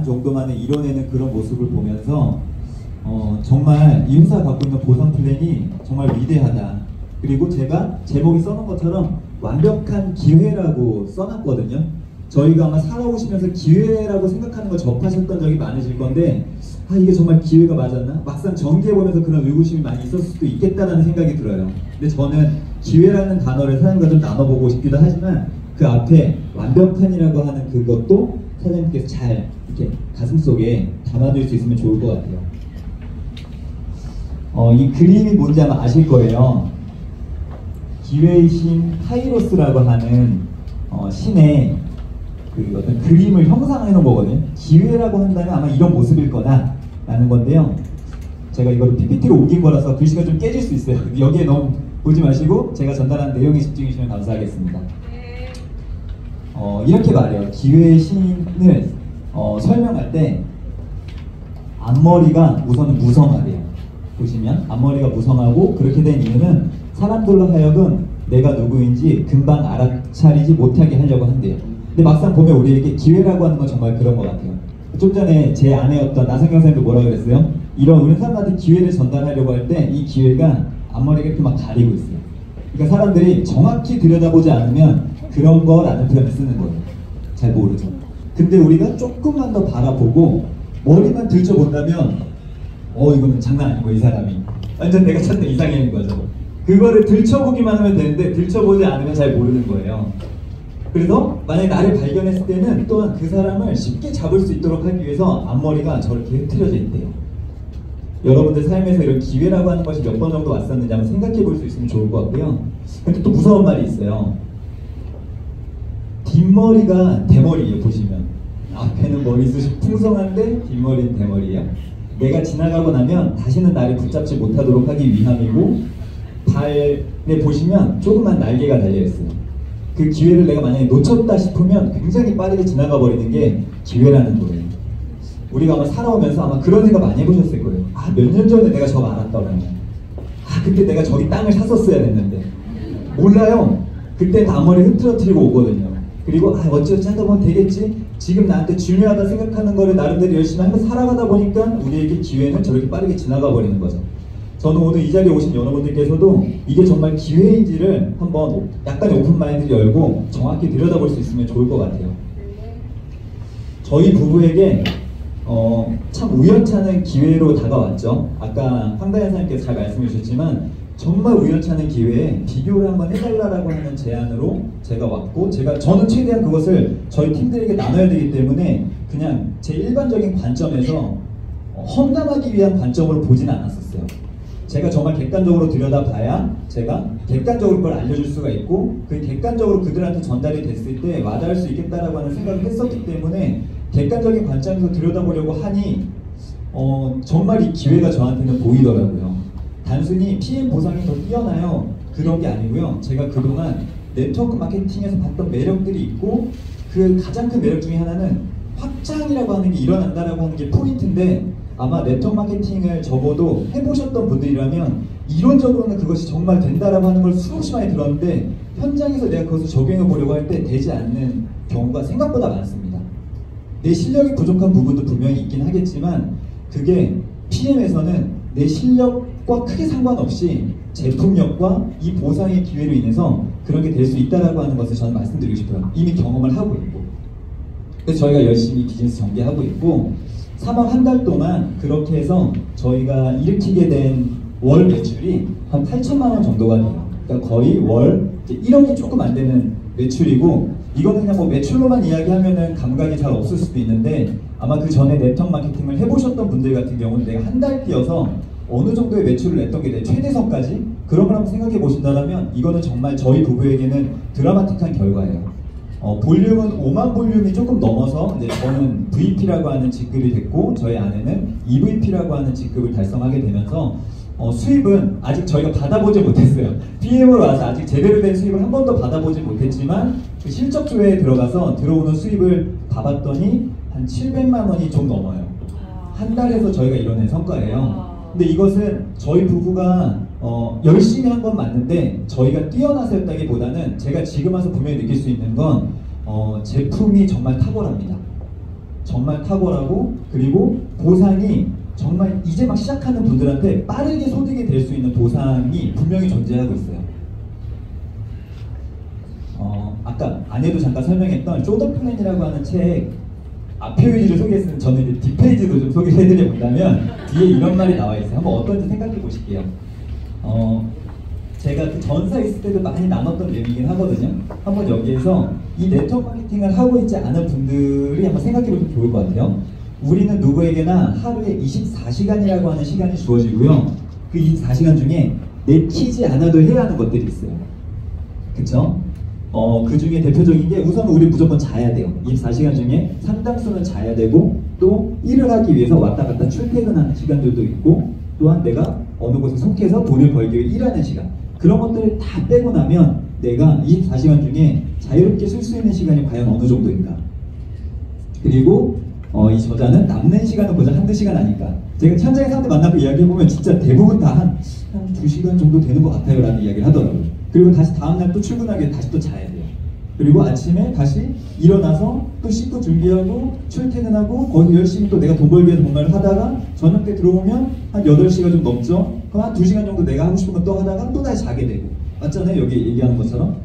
정도만을 이뤄내는 그런 모습을 보면서 정말 이 회사가 갖고 있는 보상 플랜이 정말 위대하다. 그리고 제가 제목에 써놓은 것처럼 완벽한 기회라고 써놨거든요. 저희가 아마 살아오시면서 기회라고 생각하는 걸 접하셨던 적이 많으실 건데 이게 정말 기회가 맞았나? 막상 전개해보면서 그런 의구심이 많이 있었을 수도 있겠다는 생각이 들어요. 근데 저는 기회라는 단어를 사장님과 좀 나눠보고 싶기도 하지만 그 앞에 완벽한이라고 하는 그것도 사장님께서 잘 이렇게 가슴속에 담아둘 수 있으면 좋을 것 같아요. 이 그림이 뭔지 아마 아실 거예요. 기회의 신 카이로스라고 하는 신의 그 어떤 그림을 형상해 놓은 거거든요. 기회라고 한다면 아마 이런 모습일 거다 라는 건데요. 제가 이거를 PPT로 옮긴 거라서 글씨가 좀 깨질 수 있어요. 여기에 너무 보지 마시고 제가 전달한 내용에 집중해 주시면 감사하겠습니다. 이렇게 말해요. 기회의 신을 설명할 때 앞머리가 우선은 무성하대요. 보시면 앞머리가 무성하고 그렇게 된 이유는 사람들로 하여금 내가 누구인지 금방 알아차리지 못하게 하려고 한대요. 근데 막상 보면 우리에게 기회라고 하는 건 정말 그런 것 같아요. 좀 전에 제 아내였던 나성경 선생님도 뭐라 그랬어요? 이런 우리 사람한테 기회를 전달하려고 할 때 이 기회가 앞머리가 이렇게 막 가리고 있어요. 그러니까 사람들이 정확히 들여다보지 않으면 그런 거라는 표현을 쓰는 거예요. 잘 모르죠. 근데 우리가 조금만 더 바라보고 머리만 들춰본다면 이거는 장난 아니고 이 사람이 완전 내가 찾는 이상형인 거죠. 그거를 들춰보기만 하면 되는데 들춰보지 않으면 잘 모르는 거예요. 그래서 만약에 나를 발견했을 때는 또한 그 사람을 쉽게 잡을 수 있도록 하기 위해서 앞머리가 저렇게 흐트려져 있대요. 여러분들 삶에서 이런 기회라고 하는 것이 몇 번 정도 왔었는지 한번 생각해 볼 수 있으면 좋을 것 같고요. 근데 또 무서운 말이 있어요. 뒷머리가 대머리예요. 보시면 앞에는 머리숱이 풍성한데 뒷머리는 대머리예요. 내가 지나가고 나면 다시는 나를 붙잡지 못하도록 하기 위함이고 발에 보시면 조그만 날개가 달려있어요. 그 기회를 내가 만약에 놓쳤다 싶으면 굉장히 빠르게 지나가 버리는 게 기회라는 거예요. 우리가 아마 살아오면서 아마 그런 생각 많이 해보셨을 거예요. 몇 년 전에 내가 저거 알았더라면 그때 내가 저기 땅을 샀었어야 했는데 몰라요. 그때 앞머리 흐트러뜨리고 오거든요. 그리고 어쩌지 하다 보면 되겠지. 지금 나한테 중요하다 생각하는 거를 나름대로 열심히 하면서 살아가다 보니까 우리에게 기회는 저렇게 빠르게 지나가 버리는 거죠. 저는 오늘 이 자리에 오신 여러분들께서도 이게 정말 기회인지를 한번 약간의 오픈 마인드를 열고 정확히 들여다볼 수 있으면 좋을 것 같아요. 저희 부부에게 참 우연찮은 기회로 다가왔죠. 아까 황다현 사님께서 잘 말씀해 주셨지만 정말 우연찮은 기회에 비교를 한번 해달라고 하는 제안으로 제가 왔고 저는 최대한 그것을 저희 팀들에게 나눠야 되기 때문에 그냥 제 일반적인 관점에서 험담하기 위한 관점으로 보진 않았었어요. 제가 정말 객관적으로 들여다봐야 제가 객관적으로 그걸 알려줄 수가 있고 그 객관적으로 그들한테 전달이 됐을 때 와닿을 수 있겠다라고 하는 생각을 했었기 때문에 객관적인 관점에서 들여다보려고 하니 정말 이 기회가 저한테는 보이더라고요. 단순히 PM 보상이 더 뛰어나요? 그런 게 아니고요. 제가 그동안 네트워크 마케팅에서 봤던 매력들이 있고 그 가장 큰 매력 중에 하나는 확장이라고 하는 게 일어난다라고 하는 게 포인트인데 아마 네트워크 마케팅을 적어도 해보셨던 분들이라면 이론적으로는 그것이 정말 된다라고 하는 걸 수없이 많이 들었는데 현장에서 내가 그것을 적용해 보려고 할 때 되지 않는 경우가 생각보다 많습니다. 내 실력이 부족한 부분도 분명히 있긴 하겠지만 그게 PM에서는 내 실력과 크게 상관없이 제품력과 이 보상의 기회로 인해서 그런 게 될 수 있다라고 하는 것을 저는 말씀드리고 싶어요. 이미 경험을 하고 있고 그래서 저희가 열심히 비즈니스 전개하고 있고 3월 한 달 동안 그렇게 해서 저희가 일으키게 된 월 매출이 한 8천만 원 정도가 돼요. 그러니까 거의 월 1억이 조금 안 되는 매출이고 이거는 그냥 뭐 매출로만 이야기하면은 감각이 잘 없을 수도 있는데 아마 그 전에 네트워크 마케팅을 해보셨던 분들 같은 경우는 내가 한 달 뛰어서 어느 정도의 매출을 냈던 게 내 최대선까지 그런 걸 한번 생각해 보신다면 이거는 정말 저희 부부에게는 드라마틱한 결과예요. 볼륨은 5만 볼륨이 조금 넘어서 이제 저는 VP라고 하는 직급이 됐고 저희 아내는 EVP라고 하는 직급을 달성하게 되면서 수입은 아직 저희가 받아보지 못했어요. PM으로 와서 아직 제대로 된 수입을 한 번도 받아보지 못했지만 그 실적 조회에 들어가서 들어오는 수입을 봐봤더니 한 700만 원이 좀 넘어요. 한 달에서 저희가 이뤄낸 성과예요. 근데 이것은 저희 부부가 열심히 한 건 맞는데 저희가 뛰어나서 했다기보다는 제가 지금 와서 분명히 느낄 수 있는 건 제품이 정말 탁월합니다. 정말 탁월하고 그리고 보상이 정말 이제 막 시작하는 분들한테 빠르게 소득이 될 수 있는 보상이 분명히 존재하고 있어요. 아까 안에도 잠깐 설명했던 쇼더 플랜이라고 하는 책 앞 페이지를 소개했으면 저는 이제 뒷페이지도 좀 소개를 해드려 본다면 뒤에 이런 말이 나와 있어요. 한번 어떤지 생각해 보실게요. 제가 그 전사 있을 때도 많이 나눴던 내용이긴 하거든요. 한번 여기에서 이 네트워크 마케팅을 하고 있지 않은 분들이 한번 생각해 보시면 좋을 것 같아요. 우리는 누구에게나 하루에 24시간이라고 하는 시간이 주어지고요. 그 24시간 중에 내키지 않아도 해야 하는 것들이 있어요. 그쵸? 그 중에 대표적인 게 우선 우리 무조건 자야 돼요. 24시간 중에 상당수는 자야 되고 또 일을 하기 위해서 왔다 갔다 출퇴근하는 시간들도 있고 또한 내가 어느 곳에 속해서 돈을 벌기 위해 일하는 시간 그런 것들을 다 빼고 나면 내가 24시간 중에 자유롭게 쓸 수 있는 시간이 과연 어느 정도인가. 그리고 이 저자는 남는 시간은 고작 한두 시간 아닐까. 제가 현장에 사람들 만나고 이야기해보면 진짜 대부분 다 한 2시간 정도 되는 것 같아요 라는 이야기를 하더라고요. 그리고 다시 다음날 또 출근하기 위해 다시 또 자야 돼요. 그리고 아침에 다시 일어나서 또 씻고 준비하고 출퇴근하고 거기서 열심히 또 내가 돈 벌기 위해서 뭔가를 하다가 저녁 때 들어오면 한 8시가 좀 넘죠. 그럼 한 2시간 정도 내가 하고 싶은 거 또 하다가 또 다시 자게 되고 맞잖아요 여기 얘기하는 것처럼.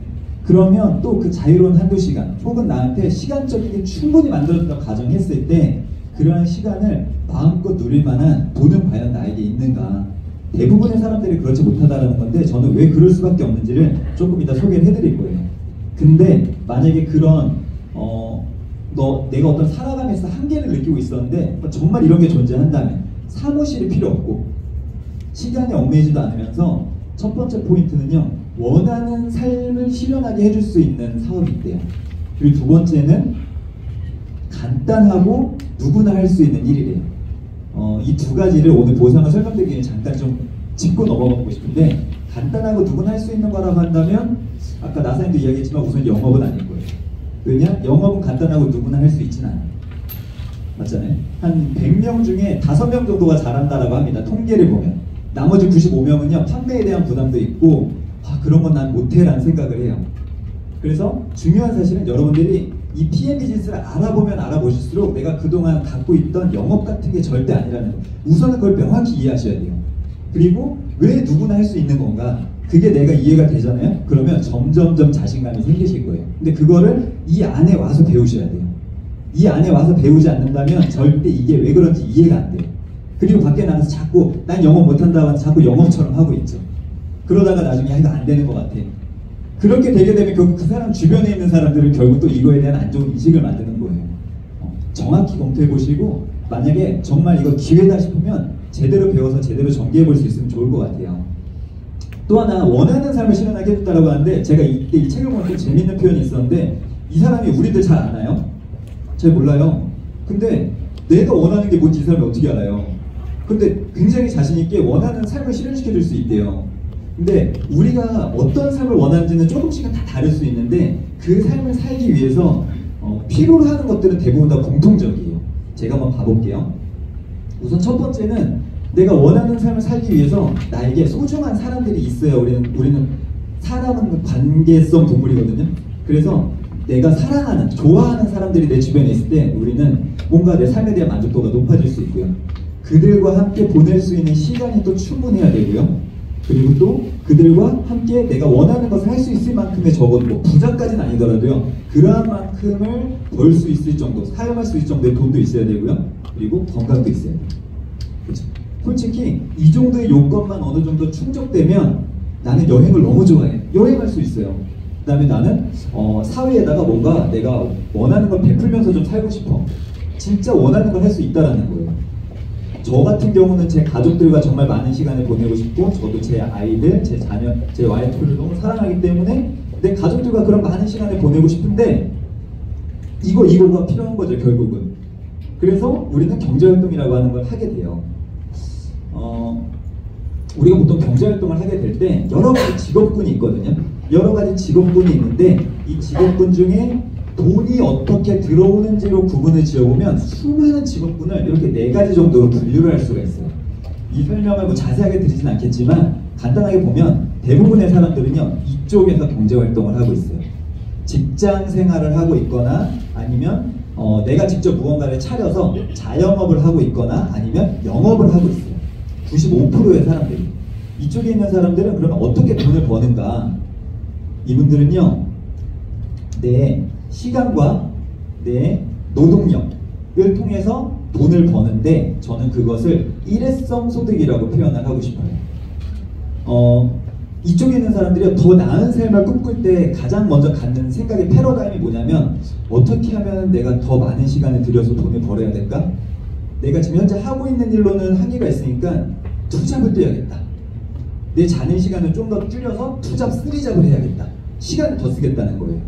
그러면 또 그 자유로운 한두 시간 혹은 나한테 시간적이게 충분히 만들어준다고 가정했을 때 그러한 시간을 마음껏 누릴 만한 돈은 과연 나에게 있는가. 대부분의 사람들이 그렇지 못하다라는 건데 저는 왜 그럴 수밖에 없는지를 조금 이따 소개를 해드릴 거예요. 근데 만약에 그런 내가 어떤 살아가면서 한계를 느끼고 있었는데 정말 이런 게 존재한다면 사무실이 필요 없고 시간에 얽매이지도 않으면서 첫 번째 포인트는요. 원하는 삶을 실현하게 해줄 수 있는 사업이 있대요. 그리고 두 번째는 간단하고 누구나 할 수 있는 일이래요. 이 두 가지를 오늘 보상을 설명드리기 위해 잠깐 좀 짚고 넘어가고 싶은데 간단하고 누구나 할 수 있는 거라고 한다면 아까 나사님도 이야기했지만 우선 영업은 아닐 거예요. 왜냐? 영업은 간단하고 누구나 할 수 있진 않아요. 맞잖아요? 한 100명 중에 5명 정도가 잘한다라고 합니다. 통계를 보면. 나머지 95명은요. 판매에 대한 부담도 있고 그런 건 난 못해라는 생각을 해요. 그래서 중요한 사실은 여러분들이 이 PM 비즈니스를 알아보면 알아보실수록 내가 그동안 갖고 있던 영업 같은 게 절대 아니라는 거. 우선은 그걸 명확히 이해하셔야 돼요. 그리고 왜 누구나 할 수 있는 건가? 그게 내가 이해가 되잖아요? 그러면 점점점 자신감이 생기실 거예요. 근데 그거를 이 안에 와서 배우셔야 돼요. 이 안에 와서 배우지 않는다면 절대 이게 왜 그런지 이해가 안 돼요. 그리고 밖에 나가서 자꾸 난 영업 못한다고 하면 자꾸 영업처럼 하고 있죠. 그러다가 나중에 이거 안 되는 것 같아. 그렇게 되게 되면 결국 그 사람 주변에 있는 사람들은 결국 또 이거에 대한 안 좋은 인식을 만드는 거예요. 정확히 검토해 보시고 만약에 정말 이거 기회다 싶으면 제대로 배워서 제대로 전개해 볼 수 있으면 좋을 것 같아요. 또 하나 원하는 삶을 실현하게 해줬다라고 하는데 제가 이때 이 책을 보면 또 재밌는 표현이 있었는데 이 사람이 우리들 잘 아나요? 잘 몰라요. 근데 내가 원하는 게 뭔지 이 사람이 어떻게 알아요? 근데 굉장히 자신 있게 원하는 삶을 실현시켜 줄 수 있대요. 근데 우리가 어떤 삶을 원하는지는 조금씩은 다 다를 수 있는데 그 삶을 살기 위해서 필요로 하는 것들은 대부분 다 공통적이에요. 제가 한번 봐볼게요. 우선 첫 번째는 내가 원하는 삶을 살기 위해서 나에게 소중한 사람들이 있어요. 우리는 사람은 관계성 동물이거든요. 그래서 내가 사랑하는, 좋아하는 사람들이 내 주변에 있을 때 우리는 뭔가 내 삶에 대한 만족도가 높아질 수 있고요. 그들과 함께 보낼 수 있는 시간이 또 충분해야 되고요. 그리고 또 그들과 함께 내가 원하는 것을 할 수 있을 만큼의 적어도 뭐 부자까지는 아니더라도요. 그러한 만큼을 벌 수 있을 정도, 사용할 수 있을 정도의 돈도 있어야 되고요. 그리고 건강도 있어야 돼요. 그렇죠? 솔직히 이 정도의 요건만 어느 정도 충족되면 나는 여행을 너무 좋아해. 여행할 수 있어요. 그 다음에 나는 사회에다가 뭔가 내가 원하는 걸 베풀면서 좀 살고 싶어. 진짜 원하는 걸 할 수 있다라는 거예요. 저 같은 경우는 제 가족들과 정말 많은 시간을 보내고 싶고 저도 제 아이들, 제 자녀, 제 와이프를 너무 사랑하기 때문에 내 가족들과 그런 많은 시간을 보내고 싶은데 이거가 필요한 거죠 결국은. 그래서 우리는 경제활동이라고 하는 걸 하게 돼요. 우리가 보통 경제활동을 하게 될 때 여러 가지 직업군이 있거든요. 여러 가지 직업군이 있는데 이 직업군 중에 돈이 어떻게 들어오는지로 구분을 지어보면 수많은 직업군을 이렇게 4가지 정도로 분류를 할 수가 있어요. 이 설명을 뭐 자세하게 드리진 않겠지만 간단하게 보면 대부분의 사람들은요 이쪽에서 경제활동을 하고 있어요. 직장 생활을 하고 있거나 아니면 내가 직접 무언가를 차려서 자영업을 하고 있거나 아니면 영업을 하고 있어요. 95%의 사람들이. 이쪽에 있는 사람들은 그러면 어떻게 돈을 버는가? 이분들은요, 내 시간과 내 노동력을 통해서 돈을 버는데 저는 그것을 일회성 소득이라고 표현을 하고 싶어요. 이쪽에 있는 사람들이 더 나은 삶을 꿈꿀 때 가장 먼저 갖는 생각의 패러다임이 뭐냐면 어떻게 하면 내가 더 많은 시간을 들여서 돈을 벌어야 될까? 내가 지금 현재 하고 있는 일로는 한계가 있으니까 투잡을 뛰어야겠다. 내 자는 시간을 좀 더 줄여서 투잡, 쓰리잡을 해야겠다. 시간을 더 쓰겠다는 거예요.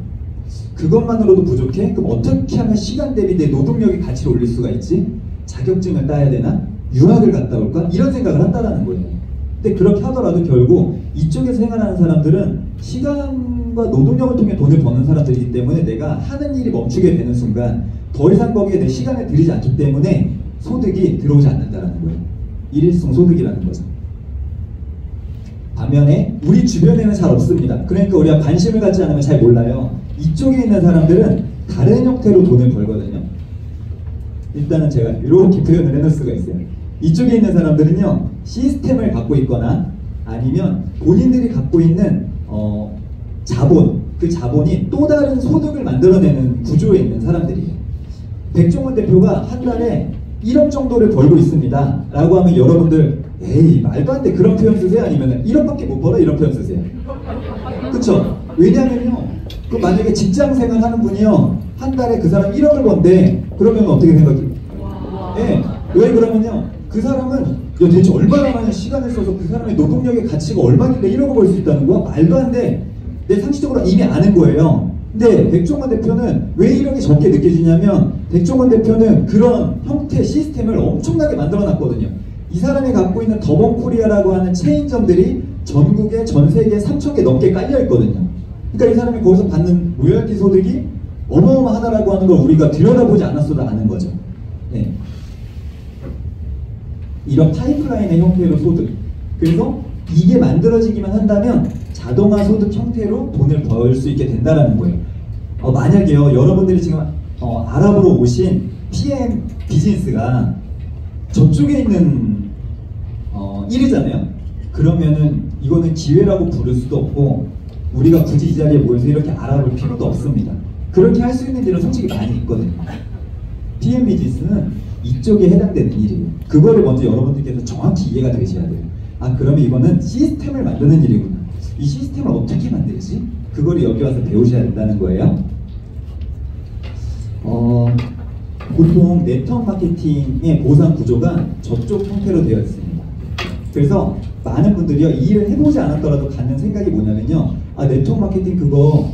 그것만으로도 부족해? 그럼 어떻게 하면 시간 대비 내 노동력의 가치를 올릴 수가 있지? 자격증을 따야 되나? 유학을 갔다 올까? 이런 생각을 한다는 거예요. 근데 그렇게 하더라도 결국 이쪽에서 생활하는 사람들은 시간과 노동력을 통해 돈을 버는 사람들이기 때문에 내가 하는 일이 멈추게 되는 순간 더 이상 거기에 내 시간을 들이지 않기 때문에 소득이 들어오지 않는다는 거예요. 일회성 소득이라는 거죠. 반면에 우리 주변에는 잘 없습니다. 그러니까 우리가 관심을 갖지 않으면 잘 몰라요. 이쪽에 있는 사람들은 다른 형태로 돈을 벌거든요. 일단은 제가 이렇게 표현을 해놓을 수가 있어요. 이쪽에 있는 사람들은요, 시스템을 갖고 있거나 아니면 본인들이 갖고 있는 자본, 그 자본이 또 다른 소득을 만들어내는 구조에 있는 사람들이에요. 백종원 대표가 한 달에 1억 정도를 벌고 있습니다 라고 하면 여러분들 에이 말도 안 돼 그런 표현 쓰세요? 아니면 1억밖에 못 벌어? 이런 표현 쓰세요? 그쵸? 왜냐면요, 그 만약에 직장생활 하는 분이요 한 달에 그 사람 1억을 번대 그러면 어떻게 생각해요? 네. 왜 그러면요, 그 사람은 야 대체 얼마나 많은 시간을 써서 그 사람의 노동력의 가치가 얼마길래 1억을 벌 수 있다는 거야? 말도 안 돼. 내 상식적으로 이미 아는 거예요. 근데 백종원 대표는 왜 1억이 적게 느껴지냐면 백종원 대표는 그런 형태 시스템을 엄청나게 만들어 놨거든요. 이 사람이 갖고 있는 더본코리아라고 하는 체인점들이 전국에 전 세계에 3,000개 넘게 깔려 있거든요. 그러니까 이 사람이 거기서 받는 로열티 소득이 어마어마하다라고 하는 걸 우리가 들여다보지 않았어도 아는 거죠. 네. 이런 파이프라인의 형태로 소득. 그래서 이게 만들어지기만 한다면 자동화 소득 형태로 돈을 벌 수 있게 된다는 거예요. 만약에요, 여러분들이 지금 아랍으로 오신 PM 비즈니스가 저쪽에 있는 일이잖아요. 그러면은 이거는 기회라고 부를 수도 없고 우리가 굳이 이 자리에 모여서 이렇게 알아볼 필요도 없습니다. 그렇게 할 수 있는 일은 솔직히 많이 있거든요. PM 비즈니스는 이쪽에 해당되는 일이에요. 그거를 먼저 여러분들께서 정확히 이해가 되셔야 돼요. 아, 그러면 이거는 시스템을 만드는 일이구나. 이 시스템을 어떻게 만들지? 그거를 여기 와서 배우셔야 된다는 거예요. 보통 네트워크 마케팅의 보상 구조가 저쪽 형태로 되어 있습니다. 그래서 많은 분들이요, 이 일을 해보지 않았더라도 갖는 생각이 뭐냐면요, 아, 네트워크 마케팅 그거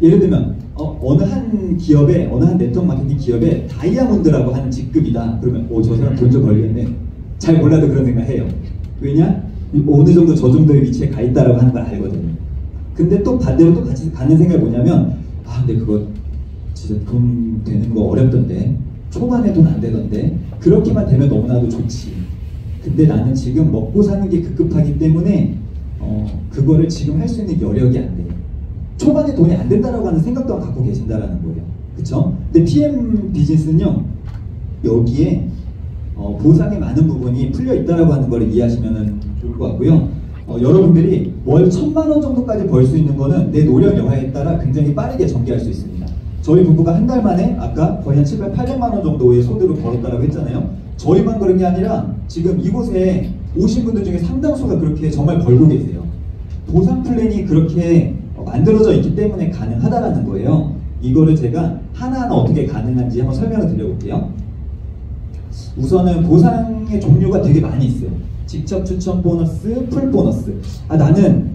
예를 들면 어느 한 기업에, 어느 한 네트워크 마케팅 기업에 다이아몬드라고 하는 직급이다. 그러면 저 사람 돈 좀 벌겠네. 잘 몰라도 그런 생각 해요. 왜냐? 어느 정도 저 정도의 위치에 가 있다라고 하는 걸 알거든요. 근데 또 반대로 또 같이 갖는 생각이 뭐냐면, 아 근데 그거 진짜 돈 되는 거 어렵던데, 초반에 돈 안 되던데, 그렇게만 되면 너무나도 좋지. 근데 나는 지금 먹고 사는 게 급급하기 때문에 그거를 지금 할 수 있는 여력이 안 돼요. 초반에 돈이 안 된다라고 하는 생각도 갖고 계신다라는 거예요. 그쵸? 근데 PM 비즈니스는요, 여기에 보상의 많은 부분이 풀려 있다라고 하는 걸 이해하시면 좋을 것 같고요. 여러분들이 월 1,000만 원 정도까지 벌 수 있는 거는 내 노력 여하에 따라 굉장히 빠르게 전개할 수 있습니다. 저희 부부가 한 달 만에 아까 거의 한 700, 800만 원 정도의 소득을 벌었다라고 했잖아요. 저희만 그런 게 아니라 지금 이곳에 오신 분들 중에 상당수가 그렇게 정말 벌고 계세요. 보상 플랜이 그렇게 만들어져 있기 때문에 가능하다라는 거예요. 이거를 제가 하나하나 어떻게 가능한지 한번 설명을 드려볼게요. 우선은 보상의 종류가 되게 많이 있어요. 직접 추천 보너스, 풀 보너스. 아, 나는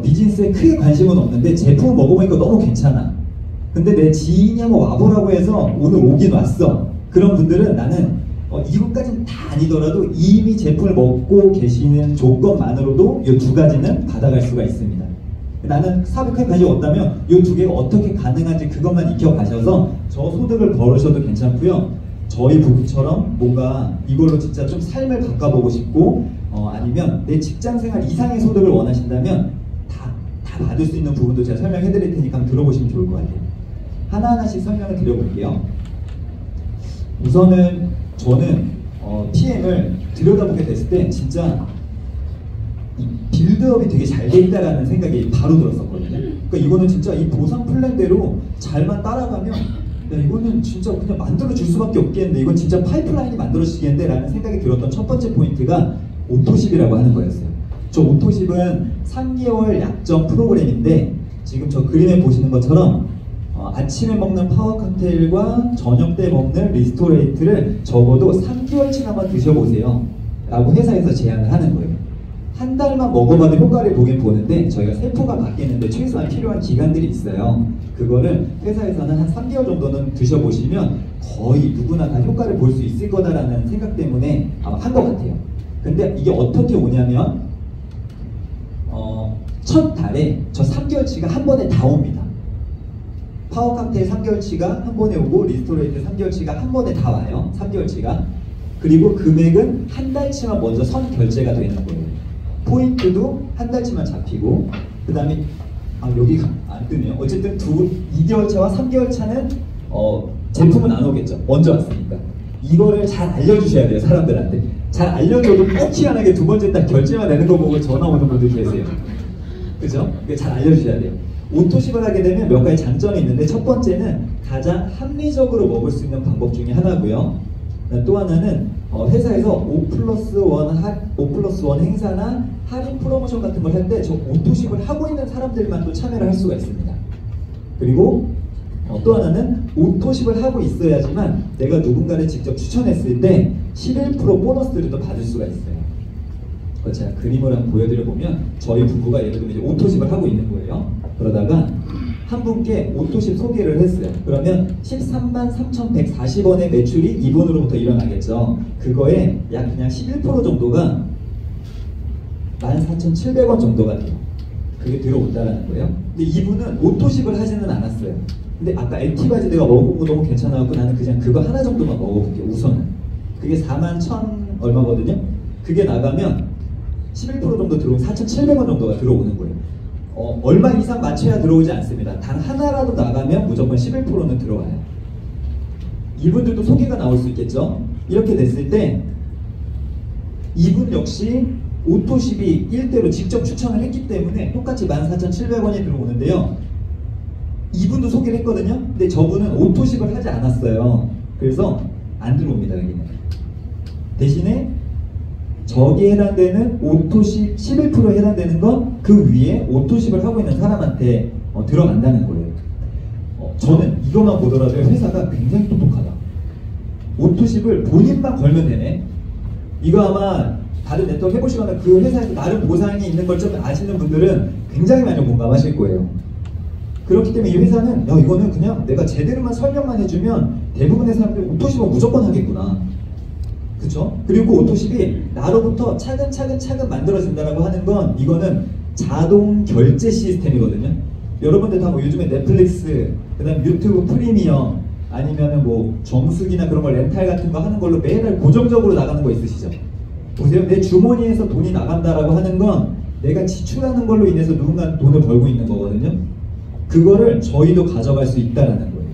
비즈니스에 크게 관심은 없는데 제품 먹어보니까 너무 괜찮아. 근데 내 지인이 한번 와보라고 해서 오늘 오긴 왔어. 그런 분들은 나는 이것까지는 다 아니더라도 이미 제품을 먹고 계시는 조건만으로도 이 두 가지는 받아갈 수가 있습니다. 나는 사업에 관심이 없다면 이 두 개가 어떻게 가능한지 그것만 익혀가셔서 저 소득을 벌으셔도 괜찮고요. 저희 부부처럼 뭔가 이걸로 진짜 좀 삶을 바꿔보고 싶고 아니면 내 직장생활 이상의 소득을 원하신다면 다 받을 수 있는 부분도 제가 설명해 드릴 테니까 한번 들어보시면 좋을 것 같아요. 하나하나씩 설명을 드려볼게요. 우선은 저는 PM을 들여다보게 됐을 때 진짜 이 빌드업이 되게 잘 돼 있다라는 생각이 바로 들었었거든요. 그러니까 이거는 진짜 이 보상 플랜대로 잘만 따라가면 야, 이거는 진짜 그냥 만들어줄 수밖에 없겠는데, 이건 진짜 파이프라인이 만들어지겠는데 라는 생각이 들었던 첫 번째 포인트가 오토십이라고 하는 거였어요. 저 오토십은 3개월 약정 프로그램인데, 지금 저 그림에 보시는 것처럼 아침에 먹는 파워 칵테일과 저녁 때 먹는 리스토레이트를 적어도 3개월치 한번 드셔보세요 라고 회사에서 제안을 하는 거예요. 한 달만 먹어봐도 효과를 보긴 보는데, 저희가 세포가 바뀌는데 최소한 필요한 기간들이 있어요. 그거를 회사에서는 한 3개월 정도는 드셔보시면 거의 누구나 다 효과를 볼 수 있을 거다라는 생각 때문에 아마 한 것 같아요. 근데 이게 어떻게 오냐면 첫 달에 저 3개월치가 한 번에 다 옵니다. 파워 칵테일 3개월치가 한 번에 오고 리스토레이트 3개월치가 한 번에 다 와요. 3개월치가. 그리고 금액은 한 달치만 먼저 선 결제가 되는 거예요. 포인트도 한 달치만 잡히고, 그 다음에 여기가 안 뜨네요. 어쨌든 2개월차와 3개월차는 제품은 안 오겠죠. 먼저 왔으니까. 이거를 잘 알려주셔야 돼요. 사람들한테. 잘 알려줘도 꼭 희한하게 두 번째 달 결제만 되는 거 보고 전화 오는 분들 계세요. 그죠? 잘 알려주셔야 돼요. 오토십을 하게 되면 몇 가지 장점이 있는데, 첫 번째는 가장 합리적으로 먹을 수 있는 방법 중에 하나고요. 또 하나는 회사에서 5+1 행사나 할인 프로모션 같은 걸 할 때 저 오토십을 하고 있는 사람들만 또 참여를 할 수가 있습니다. 그리고 또 하나는 오토십을 하고 있어야지만 내가 누군가를 직접 추천했을 때 11% 보너스를 또 받을 수가 있어요. 제가 그림을 한번 보여드려보면, 저희 부부가 예를 들면 이제 오토십을 하고 있는 거예요. 그러다가 한 분께 오토십 소개를 했어요. 그러면 13만 3,140원의 매출이 이분으로부터 일어나겠죠. 그거에 약 그냥 11% 정도가 14,700원 정도가 돼요. 그게 들어온다라는 거예요. 근데 이분은 오토십을 하지는 않았어요. 근데 아까 액티바지 내가 먹어본 거 너무 괜찮아갖고 나는 그냥 그거 하나 정도만 먹어볼게요. 우선은. 그게 41,000 얼마거든요. 그게 나가면 11% 정도 들어오면 4,700원 정도가 들어오는 거예요. 얼마 이상 맞춰야 들어오지 않습니다. 단 하나라도 나가면 무조건 11%는 들어와요. 이분들도 소개가 나올 수 있겠죠. 이렇게 됐을 때 이분 역시 오토십이 1대로 직접 추천을 했기 때문에 똑같이 14,700원이 들어오는데요. 이분도 소개를 했거든요. 근데 저분은 오토십을 하지 않았어요. 그래서 안 들어옵니다. 여기는. 대신에 저기에 해당되는 오토십 11%에 해당되는 건 그 위에 오토십을 하고 있는 사람한테 들어간다는 거예요. 저는 이것만 보더라도 회사가 굉장히 똑똑하다. 오토십을 본인만 걸면 되네. 이거 아마 다른 네트워크 해보시거나 그 회사에서 나름 보상이 있는 걸 좀 아시는 분들은 굉장히 많이 공감하실 거예요. 그렇기 때문에 이 회사는 이거는 그냥 내가 제대로만 설명만 해주면 대부분의 사람들이 오토십은 무조건 하겠구나. 그쵸? 그리고 오토십이 나로부터 차근차근 만들어진다라고 하는 건, 이거는 자동 결제 시스템이거든요. 여러분들 다 뭐 요즘에 넷플릭스, 그 다음 유튜브 프리미엄, 아니면은 뭐 정수기나 그런 거 렌탈 같은 거 하는 걸로 매달 고정적으로 나가는 거 있으시죠? 보세요. 내 주머니에서 돈이 나간다라고 하는 건 내가 지출하는 걸로 인해서 누군가 돈을 벌고 있는 거거든요. 그거를 저희도 가져갈 수 있다라는 거예요.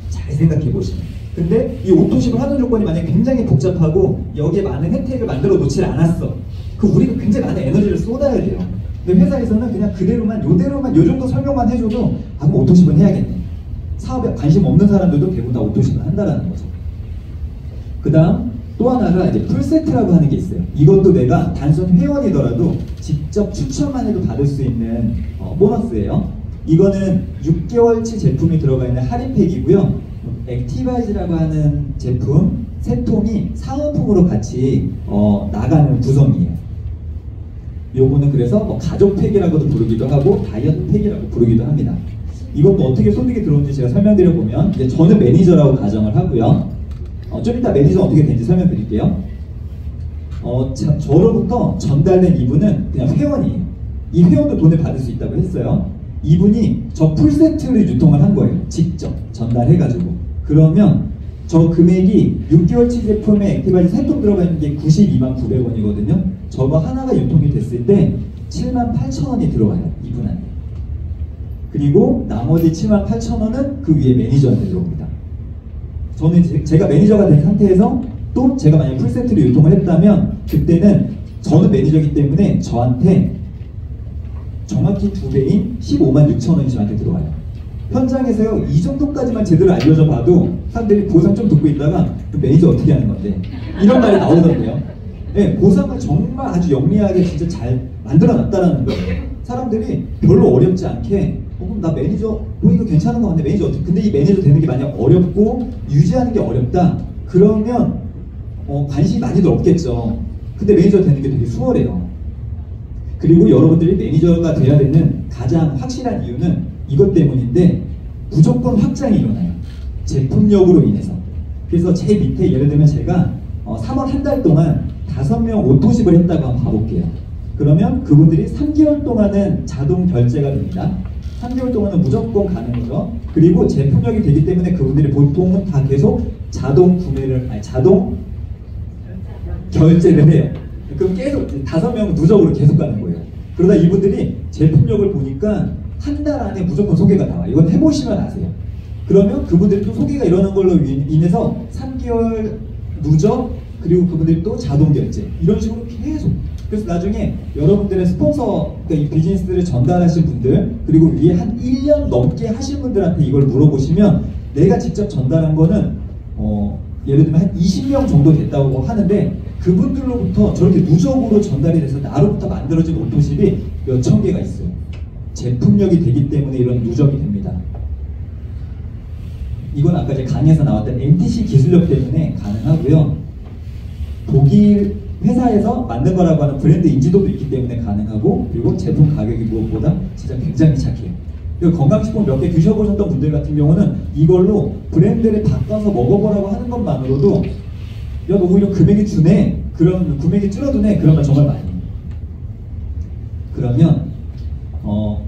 잘 생각해 보시면. 근데 이 오토십을 하는 조건이 만약에 굉장히 복잡하고 여기에 많은 혜택을 만들어 놓질 않았어. 우리가 굉장히 많은 에너지를 쏟아야 돼요. 근데 회사에서는 그냥 그대로만, 요대로만, 요 정도 설명만 해줘도 그럼 오토십은 해야겠네. 사업에 관심 없는 사람들도 대부분 다 오토십을 한다라는 거죠. 그 다음 또 하나가 이제 풀세트라고 하는 게 있어요. 이것도 내가 단순 회원이더라도 직접 추천만 해도 받을 수 있는 보너스예요. 이거는 6개월치 제품이 들어가 있는 할인팩이고요. 액티바이즈라고 하는 제품 3통이 사은품으로 같이 나가는 구성이에요. 요거는 그래서 가족팩이라고도 부르기도 하고 다이어트 팩이라고 부르기도 합니다. 이것도 어떻게 소득이 들어오는지 제가 설명드려보면, 이제 저는 매니저라고 가정을 하고요. 좀 이따 매니저 어떻게 되는지 설명드릴게요. 저로부터 전달된 이분은 그냥 회원이에요. 이 회원도 돈을 받을 수 있다고 했어요. 이분이 저 풀세트를 유통을 한 거예요. 직접 전달해가지고. 그러면 저 금액이 6개월치 제품에 액티바이즈 3통 들어가 있는 게 92만 900원이거든요. 저거 하나가 유통이 됐을 때 7만 8천 원이 들어와요. 이분한테. 그리고 나머지 7만 8천 원은 그 위에 매니저한테 들어옵니다. 저는 제가 매니저가 된 상태에서 또 제가 만약 풀세트로 유통을 했다면 그때는 저는 매니저이기 때문에 저한테 정확히 2배인 15만 6천 원이 저한테 들어와요. 현장에서요, 이 정도까지만 제대로 알려져 봐도 사람들이 보상 좀 듣고 있다가 그 매니저 어떻게 하는 건데 이런 말이 나오던데요. 네, 보상을 정말 아주 영리하게 진짜 잘 만들어 놨다라는 거예요. 사람들이 별로 어렵지 않게 그럼 나 매니저 이거 괜찮은 거 같네, 매니저 어떻게, 근데 이 매니저 되는 게 만약 어렵고 유지하는 게 어렵다 그러면 관심이 많이들 없겠죠. 근데 매니저 되는 게 되게 수월해요. 그리고 여러분들이 매니저가 돼야 되는 가장 확실한 이유는 이것 때문인데 무조건 확장이 일어나요. 제품력으로 인해서. 그래서 제 밑에 예를 들면 제가 3월 한 달 동안 5명 오토십을 했다고 한번 봐볼게요. 그러면 그분들이 3개월 동안은 자동 결제가 됩니다. 3개월 동안은 무조건 가는 거죠. 그리고 제품력이 되기 때문에 그분들이 보통은 다 계속 자동 결제를 해요. 그럼 계속 5명은 누적으로 계속 가는 거예요. 그러다 이분들이 제품력을 보니까 한 달 안에 무조건 소개가 나와요. 이건 해보시면 아세요. 그러면 그분들이 또 소개가 일어난 걸로 인해서 3개월 누적, 그리고 그분들이 또 자동 결제, 이런 식으로 계속. 그래서 나중에 여러분들의 스폰서, 그러니까 이 비즈니스를 전달하신 분들, 그리고 위에 한 1년 넘게 하신 분들한테 이걸 물어보시면 내가 직접 전달한 거는 예를 들면 한 20명 정도 됐다고 하는데 그분들로부터 저렇게 누적으로 전달이 돼서 나로부터 만들어진 오토십이 몇천 개가 있어요. 제품력이 되기 때문에 이런 누적이 됩니다. 이건 아까 제 강의에서 나왔던 MTC 기술력 때문에 가능하고요. 독일 회사에서 만든 거라고 하는 브랜드 인지도도 있기 때문에 가능하고, 그리고 제품 가격이 무엇보다 진짜 굉장히 착해요. 건강식품 몇 개 드셔보셨던 분들 같은 경우는 이걸로 브랜드를 바꿔서 먹어보라고 하는 것만으로도 야, 너 오히려 금액이 주네, 그런 금액이 줄어드네, 그런 말 정말 많이 해요. 그러면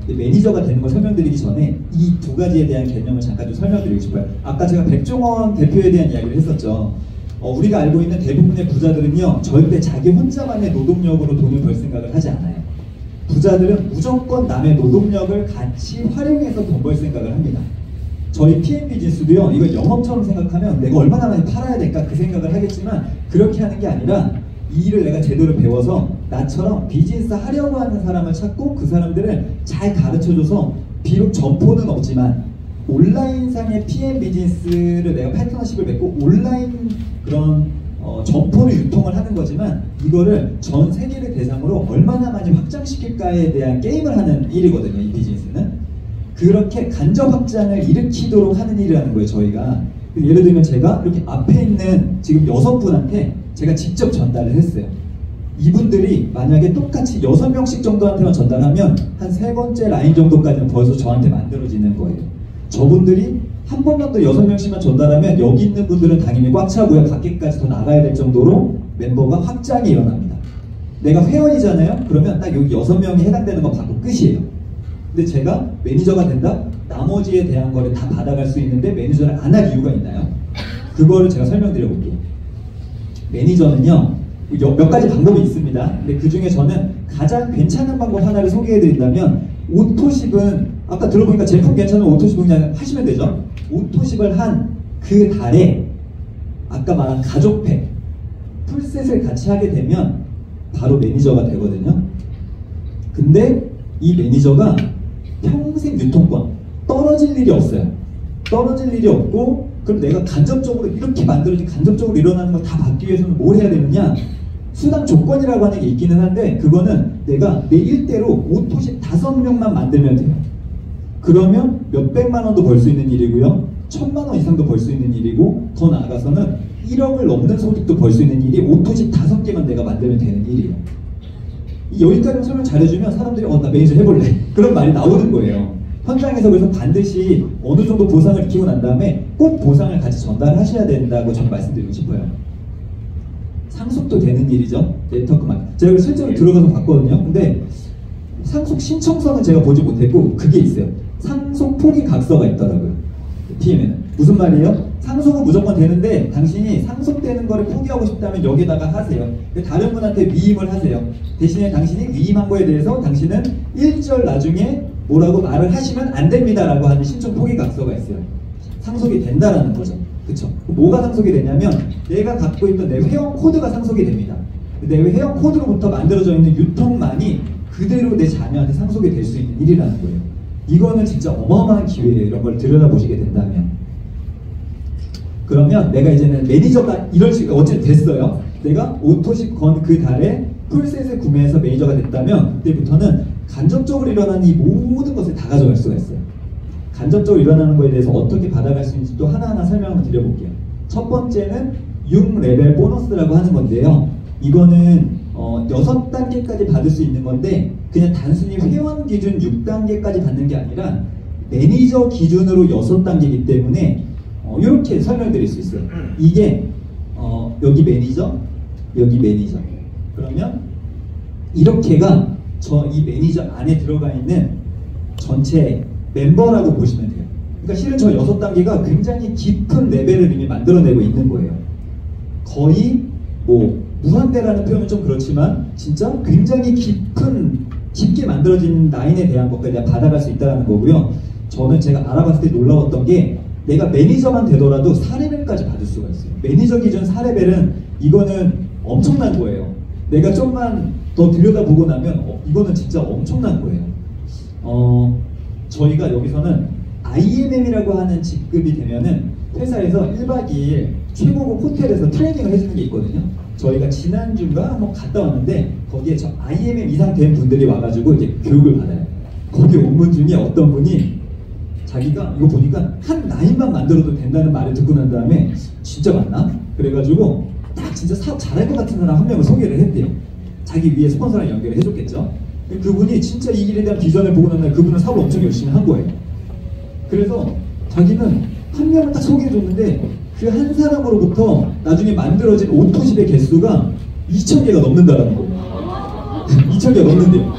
매니저가 되는 걸 설명드리기 전에 이 두 가지에 대한 개념을 잠깐 좀 설명드리고 싶어요. 아까 제가 백종원 대표에 대한 이야기를 했었죠. 우리가 알고 있는 대부분의 부자들은요, 절대 자기 혼자만의 노동력으로 돈을 벌 생각을 하지 않아요. 부자들은 무조건 남의 노동력을 같이 활용해서 돈 벌 생각을 합니다. 저희 PM 비즈니스도요, 이걸 영업처럼 생각하면 내가 얼마나 많이 팔아야 될까 그 생각을 하겠지만 그렇게 하는 게 아니라 이 일을 내가 제대로 배워서 나처럼 비즈니스 하려고 하는 사람을 찾고 그 사람들을 잘 가르쳐줘서 비록 점포는 없지만 온라인상의 PM 비즈니스를 내가 파트너십을 맺고 온라인 그런 점포를 유통을 하는 거지만 이거를 전 세계를 대상으로 얼마나 많이 확장시킬까에 대한 게임을 하는 일이거든요. 이 비즈니스는 그렇게 간접 확장을 일으키도록 하는 일이라는 거예요. 저희가 예를 들면 제가 이렇게 앞에 있는 지금 6분한테 제가 직접 전달을 했어요. 이분들이 만약에 똑같이 6명씩 정도한테만 전달하면 한 3번째 라인 정도까지는 벌써 저한테 만들어지는 거예요. 저분들이 한 번만 더 6명씩만 전달하면 여기 있는 분들은 당연히 꽉 차고요. 밖에까지 더 나가야 될 정도로 멤버가 확장이 일어납니다. 내가 회원이잖아요. 그러면 딱 여기 6명이 해당되는 거 받고 끝이에요. 근데 제가 매니저가 된다? 나머지에 대한 거를 다 받아갈 수 있는데 매니저를 안 할 이유가 있나요? 그거를 제가 설명드려 볼게요. 매니저는요, 몇 가지 방법이 있습니다. 근데 그 중에 저는 가장 괜찮은 방법 하나를 소개해 드린다면, 오토십은 아까 들어보니까 제품 괜찮은 오토십은 그냥 하시면 되죠. 오토십을 한 그 달에 아까 말한 가족팩 풀셋을 같이 하게 되면 바로 매니저가 되거든요. 근데 이 매니저가 평생 유통권 떨어질 일이 없어요. 떨어질 일이 없고, 그럼 내가 간접적으로 이렇게 만들어진 간접적으로 일어나는 걸 다 받기 위해서는 뭘 해야 되느냐? 수당 조건이라고 하는 게 있기는 한데 그거는 내가 내 일대로 오토십 5명만 만들면 돼요. 그러면 몇백만 원도 벌 수 있는 일이고요, 1000만 원 이상도 벌 수 있는 일이고, 더 나아가서는 1억을 넘는 소득도 벌 수 있는 일이 오토십 5개만 내가 만들면 되는 일이에요. 여기까지 설명 잘해주면 사람들이 나 매니저 해볼래, 그런 말이 나오는 거예요. 현장에서. 그래서 반드시 어느 정도 보상을 익히고 난 다음에 꼭 보상을 같이 전달하셔야 된다고 저는 말씀드리고 싶어요. 상속도 되는 일이죠. 네트워크만. 제가 실제로 들어가서 봤거든요. 근데 상속 신청서는 제가 보지 못했고 그게 있어요. 상속 포기 각서가 있더라고요. PM에는. 무슨 말이에요? 상속은 무조건 되는데 당신이 상속되는 거를 포기하고 싶다면 여기다가 하세요. 다른 분한테 위임을 하세요. 대신에 당신이 위임한 거에 대해서 당신은 1절 나중에 뭐라고 말을 하시면 안 됩니다 라고 하는 신청 포기 각서가 있어요. 상속이 된다라는 거죠. 그쵸? 뭐가 상속이 되냐면 내가 갖고 있던 내 회원 코드가 상속이 됩니다. 내 회원 코드로부터 만들어져 있는 유통만이 그대로 내 자녀한테 상속이 될 수 있는 일이라는 거예요. 이거는 진짜 어마어마한 기회예요. 이런 걸 들여다보시게 된다면. 그러면 내가 이제는 매니저가 이런 식으로 어쨌든 됐어요. 내가 오토십 건 그 달에 풀셋을 구매해서 매니저가 됐다면 그때부터는 간접적으로 일어나는 이 모든 것을 다 가져갈 수가 있어요. 간접적으로 일어나는 거에 대해서 어떻게 받아갈 수 있는지 또 하나하나 설명을 드려볼게요. 첫 번째는 6레벨 보너스라고 하는 건데요. 이거는 6단계까지 받을 수 있는 건데 그냥 단순히 회원 기준 6단계까지 받는 게 아니라 매니저 기준으로 6단계이기 때문에 이렇게 설명드릴 수 있어요. 이게 여기 매니저, 여기 매니저. 그러면 이렇게가 이 매니저 안에 들어가 있는 전체 멤버라고 보시면 돼요. 그러니까 실은 저 6단계가 굉장히 깊은 레벨을 이미 만들어내고 있는 거예요. 거의 뭐 무한대라는 표현은 좀 그렇지만 진짜 굉장히 깊게 만들어진 라인에 대한 것까지 받아갈 수 있다는 거고요. 저는 제가 알아봤을 때 놀라웠던 게 내가 매니저만 되더라도 4레벨까지 받을 수가 있어요. 매니저 기준 4레벨은 이거는 엄청난 거예요. 내가 좀만 더 들여다보고 나면 이거는 진짜 엄청난 거예요. 저희가 여기서는 IMM이라고 하는 직급이 되면은 회사에서 1박 2일 최고급 호텔에서 트레이닝을 해주는 게 있거든요. 저희가 지난주인가 한번 갔다 왔는데 거기에 저 IMM 이상 된 분들이 와가지고 이제 교육을 받아요. 거기 온 분 중에 어떤 분이 자기가 이거 보니까 한 라인만 만들어도 된다는 말을 듣고 난 다음에 진짜 맞나? 그래가지고 딱 진짜 사업 잘할 것 같은 사람 한 명을 소개를 했대요. 자기 위에 스폰서랑 연결을 해줬겠죠. 그분이 진짜 이 길에 대한 비전을 보고 난 날 그분은 사업을 엄청 열심히 한 거예요. 그래서 자기는 한 명을 딱 소개해줬는데 그 한 사람으로부터 나중에 만들어진 오토십의 개수가 2,000개가 넘는다라는 거예요. 2,000개가 넘는데요.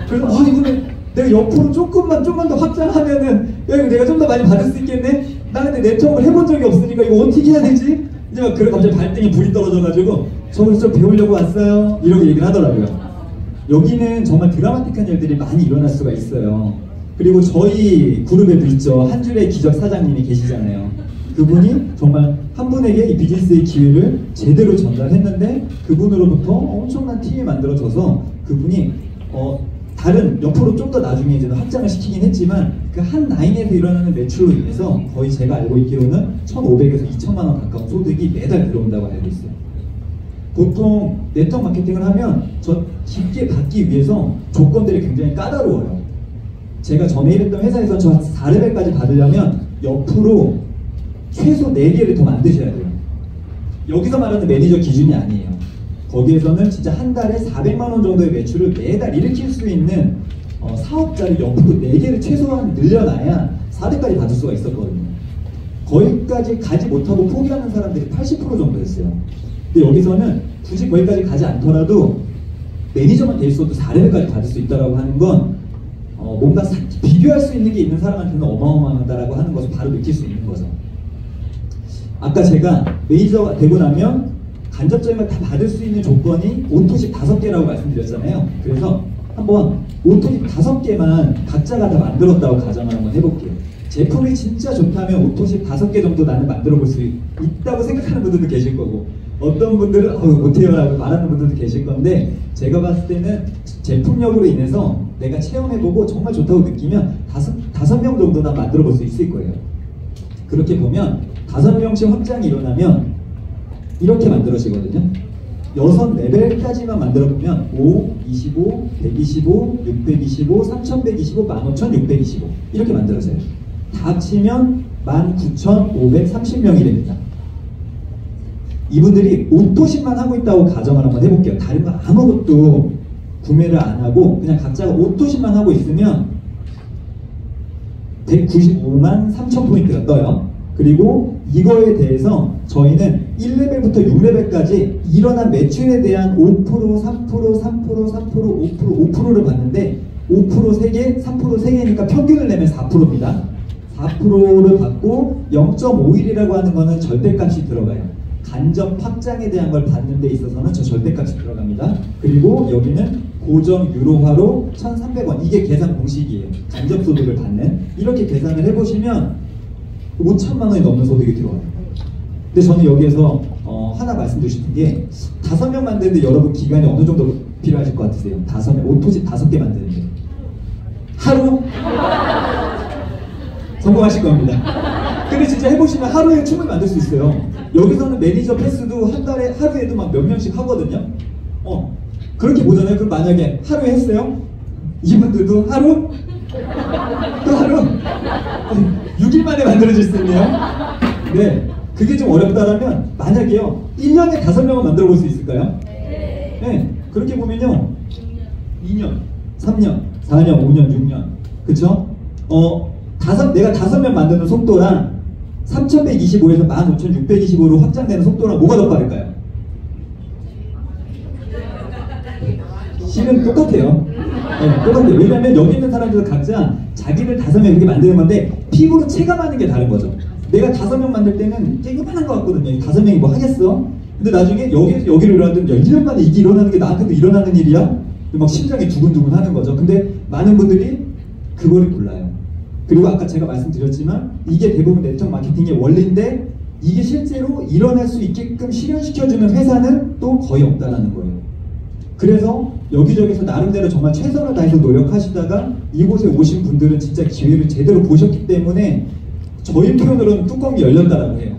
그래서 이거는 내가 옆으로 좀만 더 확장하면은 내가 좀 더 많이 받을 수 있겠네? 나 근데 네트워크를 해본 적이 없으니까 이거 어떻게 해야 되지? 이제 막 그래 갑자기 발등에 불이 떨어져가지고 저걸 좀 배우려고 왔어요. 이렇게 얘기를 하더라고요. 여기는 정말 드라마틱한 일들이 많이 일어날 수가 있어요. 그리고 저희 그룹에도 있죠. 한 줄의 기적 사장님이 계시잖아요. 그분이 정말 한 분에게 이 비즈니스의 기회를 제대로 전달했는데 그분으로부터 엄청난 팀이 만들어져서 그분이 다른 옆으로 좀 더 나중에 이제 확장을 시키긴 했지만 그 한 라인에서 일어나는 매출로 인해서 거의 제가 알고 있기로는 1,500에서 2,000만 원 가까운 소득이 매달 들어온다고 알고 있어요. 보통 네트워크 마케팅을 하면 저 깊게 받기 위해서 조건들이 굉장히 까다로워요. 제가 전에 일했던 회사에서 저 4레벨까지 받으려면 옆으로 최소 4개를 더 만드셔야 돼요. 여기서 말하는 매니저 기준이 아니에요. 거기에서는 진짜 한 달에 400만 원 정도의 매출을 매달 일으킬 수 있는 사업자를 옆으로 4개를 최소한 늘려놔야 4대까지 받을 수가 있었거든요. 거기까지 가지 못하고 포기하는 사람들이 80% 정도였어요. 근데 여기서는 굳이 거기까지 가지 않더라도 매니저만 돼 있어도 4레벨까지 받을 수 있다고 하는 건 뭔가 비교할 수 있는 게 있는 사람한테는 어마어마하다라고 하는 것을 바로 느낄 수 있는 거죠. 아까 제가 매니저가 되고 나면 간접적인 걸 다 받을 수 있는 조건이 오토십 5개라고 말씀드렸잖아요. 그래서 한번 오토십 5개만 각자가 다 만들었다고 가정을 한번 해볼게요. 제품이 진짜 좋다면 오토십 5개 정도 나는 만들어 볼 수 있다고 생각하는 분들도 계실 거고 어떤 분들은 못해요 라고 말하는 분들도 계실 건데 제가 봤을 때는 제품력으로 인해서 내가 체험해보고 정말 좋다고 느끼면 5명 정도나 만들어 볼 수 있을 거예요. 그렇게 보면 5명씩 확장이 일어나면 이렇게 만들어지거든요. 6레벨까지만 만들어보면 5, 25, 125, 625, 3125, 15,625 이렇게 만들어져요. 다 합치면 19,530명이 됩니다. 이분들이 오토십만 하고 있다고 가정을 한번 해볼게요. 다른 거 아무것도 구매를 안 하고 그냥 각자가 오토십만 하고 있으면 195만 3천 포인트가 떠요. 그리고 이거에 대해서 저희는 1레벨부터 6레벨까지 일어난 매출에 대한 5%, 3%, 3%, 3%, 5%, 5%를 받는데 5% 3개, 3% 3개니까 평균을 내면 4%입니다. 4%를 받고 0.51이라고 하는 거는 절대값이 들어가요. 간접 확장에 대한 걸 받는 데 있어서는 저 절대값이 들어갑니다. 그리고 여기는 고정 유로화로 1,300원 이게 계산 공식이에요. 간접 소득을 받는 이렇게 계산을 해보시면 5천만 원이 넘는 소득이 들어와요. 근데 저는 여기에서 하나 말씀드리고 싶은 게 5명 만드는데 여러분 기간이 어느 정도 필요하실 것 같으세요? 5명, 오토집 5개 만드는데 하루? 성공하실 겁니다. 근데 진짜 해보시면 하루에 충분히 만들 수 있어요. 여기서는 매니저 패스도 한 달에 하루에도 막 몇 명씩 하거든요. 그렇게 보잖아요. 그럼 만약에 하루에 했어요? 이분들도 하루? 또 하루? 6일 만에 만들어질 수 있네요. 네. 그게 좀 어렵다라면 만약에요 1년에 5명을 만들어 볼 수 있을까요? 네. 그렇게 보면요 2년, 3년, 4년, 5년, 6년 그쵸? 내가 5명 만드는 속도랑 3125에서 15625로 확장되는 속도랑 뭐가 더 빠를까요? 실은 똑같아요. 네, 똑같아요. 왜냐면 여기 있는 사람들 각자 자기를 5명 이렇게 만드는 건데 피부로 체감하는 게 다른 거죠. 내가 5명 만들 때는 깨끗한 것 같거든요. 5명이 뭐 하겠어? 근데 나중에 여기에서 여기를 일어나든 1년 만에 이게 일어나는 게 나한테도 일어나는 일이야? 막 심장이 두근두근 하는 거죠. 근데 많은 분들이 그거를 몰라요. 그리고 아까 제가 말씀드렸지만 이게 대부분 네트워크 마케팅의 원리인데 이게 실제로 일어날 수 있게끔 실현시켜주는 회사는 또 거의 없다라는 거예요. 그래서 여기저기서 나름대로 정말 최선을 다해서 노력하시다가 이곳에 오신 분들은 진짜 기회를 제대로 보셨기 때문에 저희 표현으로는 뚜껑이 열렸다라고 해요.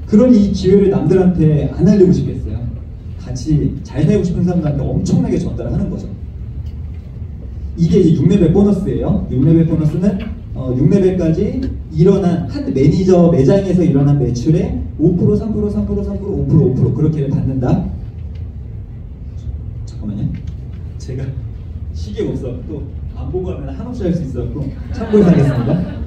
그러니 이 기회를 남들한테 안 알리고 싶겠어요. 같이 잘 살고 싶은 사람들한테 엄청나게 전달을 하는 거죠. 이게 이제 6레벨 보너스예요. 6레벨 보너스는 6레벨까지 일어난 한 매니저 매장에서 일어난 매출의 5%, 3%, 3%, 3%, 5%, 5% 그렇게 받는다. 잠깐만요. 제가 시계가 없어. 또 안 보고 하면 한없이 할 수 있어서 참고해서 하겠습니다.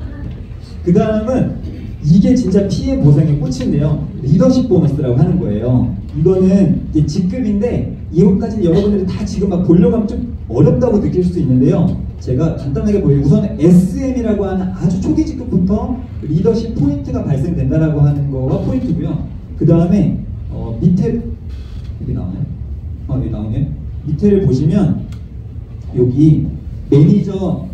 그 다음은 이게 진짜 피해 보상의 꽃인데요. 리더십 보너스라고 하는 거예요. 이거는 이제 직급인데 이것까지 여러분들이 다 지금 막 보려고 하면 좀 어렵다고 느낄 수도 있는데요. 제가 간단하게 보여요. 우선 SM이라고 하는 아주 초기 직급부터 리더십 포인트가 발생된다라고 하는 거가 포인트고요. 그 다음에 밑에 여기 나오나요? 여기 나오네요. 밑에를 보시면 여기 매니저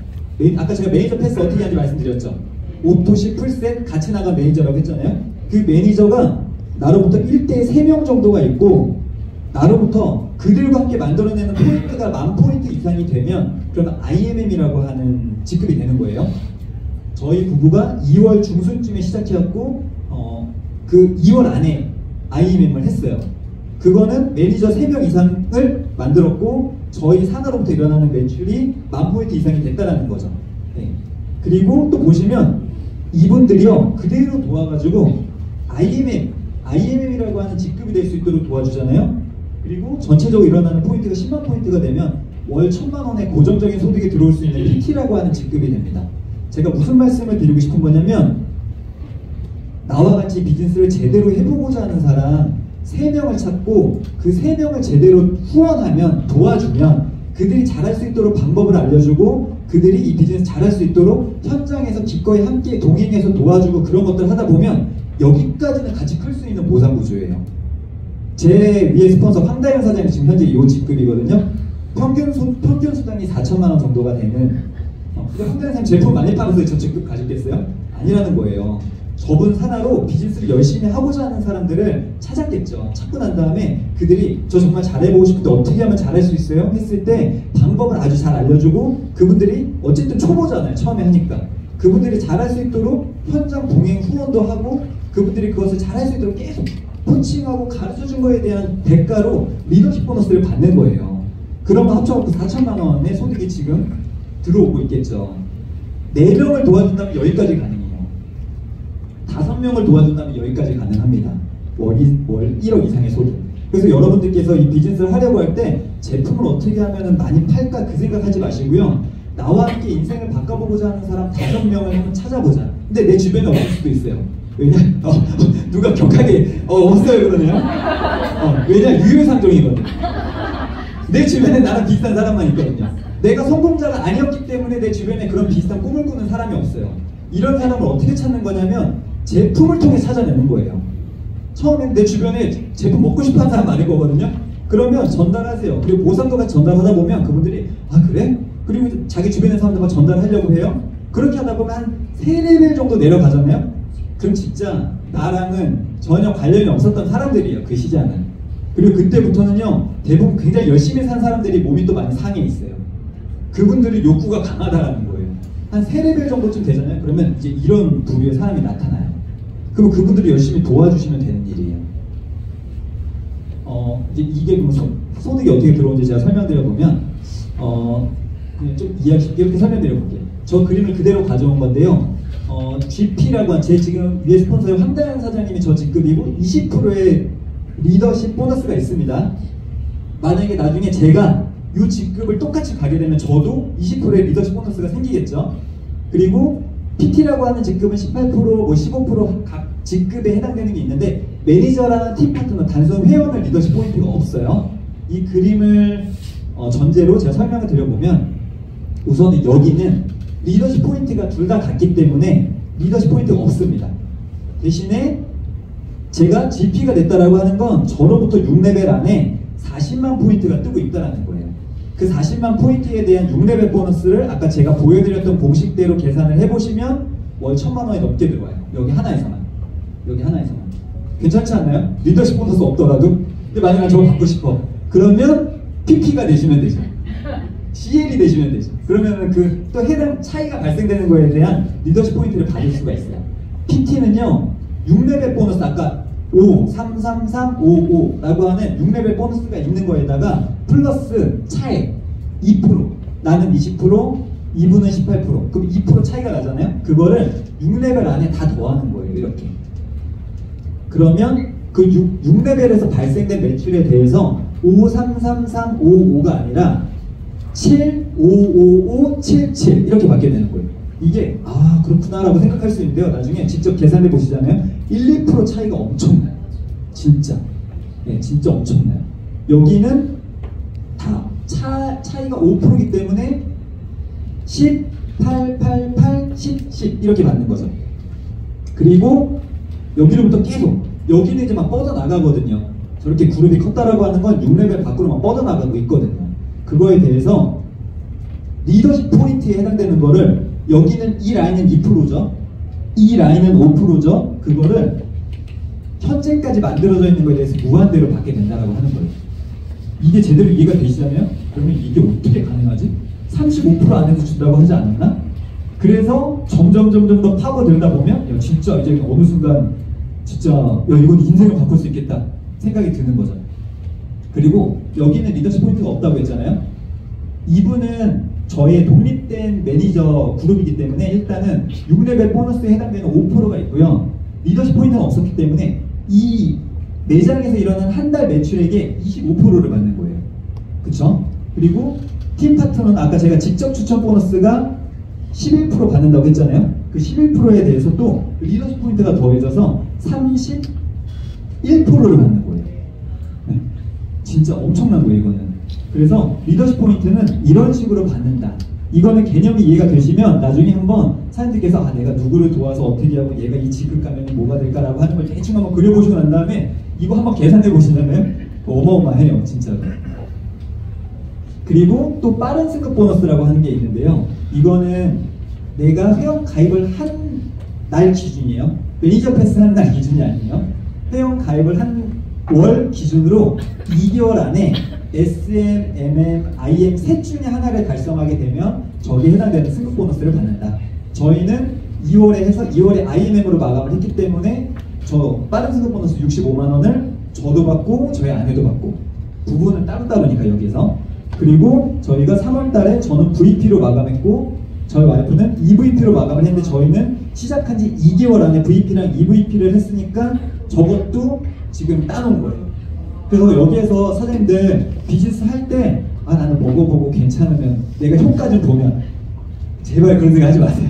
아까 제가 매니저 패스 어떻게 하는지 말씀드렸죠. 오토시 풀셋 같이 나간 매니저라고 했잖아요. 그 매니저가 나로부터 1대 3명 정도가 있고 나로부터 그들과 함께 만들어내는 포인트가 10,000포인트 이상이 되면 그러면 IMM이라고 하는 직급이 되는 거예요. 저희 부부가 2월 중순쯤에 시작해갖고 그 2월 안에 IMM을 했어요. 그거는 매니저 3명 이상을 만들었고 저희 산하로부터 일어나는 매출이 10,000포인트 이상이 됐다는 거죠. 네. 그리고 또 보시면 이분들이요 그대로 도와가지고 IMM이라고 하는 직급이 될 수 있도록 도와주잖아요. 그리고 전체적으로 일어나는 포인트가 10만 포인트가 되면 월 1,000만 원의 고정적인 소득이 들어올 수 있는 PT라고 하는 직급이 됩니다. 제가 무슨 말씀을 드리고 싶은 거냐면 나와 같이 비즈니스를 제대로 해보고자 하는 사람 3명을 찾고 그 3명을 제대로 후원하면 도와주면 그들이 잘할 수 있도록 방법을 알려주고 그들이 이 비즈니스 잘할 수 있도록 현장에서 기꺼이 함께 동행해서 도와주고 그런 것들을 하다 보면 여기까지는 같이 클 수 있는 보상 구조예요. 제 위에 스폰서 황다현 사장이 지금 현재 이 직급이거든요. 평균 수당이 4,000만 원 정도가 되는 근데 황다현 사장님 제품 많이 팔아서 저 직급 가졌겠어요? 아니라는 거예요. 저분 하나로 비즈니스를 열심히 하고자 하는 사람들을 찾았겠죠. 찾고 난 다음에 그들이 저 정말 잘해보고 싶은데 어떻게 하면 잘할 수 있어요? 했을 때 방법을 아주 잘 알려주고 그분들이 어쨌든 초보잖아요. 처음에 하니까. 그분들이 잘할 수 있도록 현장 동행 후원도 하고 그분들이 그것을 잘할 수 있도록 계속 코칭하고 가르쳐준 거에 대한 대가로 리더십 보너스를 받는 거예요. 그러면 합쳐갖고 4,000만 원의 소득이 지금 들어오고 있겠죠. 4명을 도와준다면 여기까지 가능해요. 5명을 도와준다면 여기까지 가능합니다. 월 1억 이상의 소득. 그래서 여러분들께서 이 비즈니스를 하려고 할 때 제품을 어떻게 하면 많이 팔까 그 생각하지 마시고요. 나와 함께 인생을 바꿔보고자 하는 사람 5명을 한번 찾아보자. 근데 내 주변에 없을 수도 있어요. 왜냐? 누가 격하게 없어요 그러네요. 왜냐? 유효상종이거든. 내 주변에 나랑 비슷한 사람만 있거든요. 내가 성공자가 아니었기 때문에 내 주변에 그런 비슷한 꿈을 꾸는 사람이 없어요. 이런 사람을 어떻게 찾는 거냐면 제품을 통해 찾아내는 거예요. 처음엔 내 주변에 제품 먹고 싶어하는 사람 많을 거거든요. 그러면 전달하세요. 그리고 보상도 같이 전달하다 보면 그분들이 아 그래? 그리고 자기 주변의 사람들과 전달하려고 해요. 그렇게 하다 보면 한 3레벨 정도 내려가잖아요. 그럼 진짜 나랑은 전혀 관련이 없었던 사람들이에요. 그 시장은. 그리고 그때부터는요 대부분 굉장히 열심히 산 사람들이 몸이 또 많이 상해 있어요. 그분들이 욕구가 강하다라는 거예요. 한 3레벨 정도쯤 되잖아요. 그러면 이제 이런 부류의 사람이 나타나요. 그럼 그분들이 열심히 도와주시면 되는 일이에요. 이제 이게 무슨 소득이 어떻게 들어오는지 제가 설명드려보면 그냥 좀 이해하기 쉽게 이렇게 설명드려볼게요. 저 그림을 그대로 가져온 건데요. GP라고 한 제 지금 위에 스폰서의 황다현 사장님이 저 직급이고 20%의 리더십 보너스가 있습니다. 만약에 나중에 제가 이 직급을 똑같이 가게 되면 저도 20%의 리더십 보너스가 생기겠죠. 그리고 PT라고 하는 직급은 18%, 뭐 15%각 직급에 해당되는 게 있는데 매니저랑 팀 파트너, 단순 회원은 리더십 포인트가 없어요. 이 그림을 전제로 제가 설명을 드려보면 우선은 여기는 리더십 포인트가 둘 다 같기 때문에 리더십 포인트가 없습니다. 대신에 제가 GP가 됐다라고 하는 건 저로부터 6레벨 안에 40만 포인트가 뜨고 있다는 거예요. 그 40만 포인트에 대한 6레벨 보너스를 아까 제가 보여드렸던 공식대로 계산을 해보시면 월 1000만 원이 넘게 들어와요. 여기 하나에서만. 여기 하나에서만. 괜찮지 않나요? 리더십 보너스 없더라도. 근데 만약에 저거 받고 싶어. 그러면 PP가 되시면 되죠. CL이 되시면 되죠. 그러면은 그 또 해당 차이가 발생되는 거에 대한 리더십 포인트를 받을 수가 있어요. PT는요 6레벨 보너스 아까 5, 3, 3, 3, 5, 5라고 하는 6레벨 보너스가 있는 거에다가 플러스 차액 2%, 나는 20%, 이분은 18%, 그럼 2% 차이가 나잖아요. 그거를 6레벨 안에 다 더하는 거예요. 이렇게. 그러면 그 6레벨에서 발생된 매출에 대해서 5, 3, 3, 3, 5, 5가 아니라 7, 5, 5, 5, 7, 7 이렇게 받게 되는 거예요. 이게 아 그렇구나 라고 생각할 수 있는데요. 나중에 직접 계산해 보시잖아요. 1, 2% 차이가 엄청나요. 진짜. 네, 진짜 엄청나요. 여기는 다 차이가 5%이기 때문에 10, 8, 8, 8, 10, 10 이렇게 받는 거죠. 그리고 여기로부터 계속 여기는 이제 막 뻗어나가거든요. 저렇게 그룹이 컸다라고 하는 건 6레벨 밖으로 막 뻗어나가고 있거든요. 그거에 대해서 리더십 포인트에 해당되는 거를 여기는 이 라인은 2%죠. 이 라인은 5%죠. 그거를 현재까지 만들어져 있는 거에 대해서 무한대로 받게 된다라고 하는 거예요. 이게 제대로 이해가 되시잖아요? 그러면 이게 어떻게 가능하지? 35% 안에서 준다고 하지 않았나? 그래서 점점 더 파고들다 보면 야, 진짜 이제 어느 순간 진짜 야, 이건 인생을 바꿀 수 있겠다 생각이 드는 거죠. 그리고 여기는 리더십 포인트가 없다고 했잖아요. 이분은 저의 독립된 매니저 그룹이기 때문에 일단은 6레벨 보너스에 해당되는 5%가 있고요. 리더십 포인트가 없었기 때문에 이 매장에서 일어난 한 달 매출액의 25%를 받는 거예요. 그쵸? 그리고 팀 파트너는 아까 제가 직접 추천 보너스가 11% 받는다고 했잖아요. 그 11%에 대해서 또 리더십 포인트가 더해져서 31%를 받는 거예요. 네. 진짜 엄청난 거예요, 이거는. 그래서 리더십 포인트는 이런 식으로 받는다. 이거는 개념이 이해가 되시면 나중에 한번 사장님께서 아 내가 누구를 도와서 어떻게 하고 얘가 이 직급 가면 뭐가 될까라고 하는 걸 대충 한번 그려보시고 난 다음에 이거 한번 계산해 보시잖아요. 어마어마해요, 진짜로. 그리고 또 빠른 승급 보너스라고 하는 게 있는데요. 이거는 내가 회원 가입을 한 날 기준이에요. 매니저 패스 한 날 기준이 아니에요. 회원 가입을 한 월 기준으로 2개월 안에 SM, MM, IM 셋 중에 하나를 달성하게 되면 저기에 해당되는 승급 보너스를 받는다. 저희는 2월에 해서 2월에 IMM으로 마감을 했기 때문에 저 빠른 승급 보너스 65만 원을 저도 받고 저희 아내도 받고 부부는 따로따로니까 여기서. 그리고 저희가 3월 달에 저는 VP로 마감했고 저희 와이프는 EVP로 마감을 했는데 저희는 시작한 지 2개월 안에 VP랑 EVP를 했으니까 저것도 지금 따놓은 거예요. 그래서 여기에서 사장님들 비즈니스 할 때 아 나는 먹어보고 괜찮으면 내가 효과 좀 보면 제발 그런 생각 하지 마세요.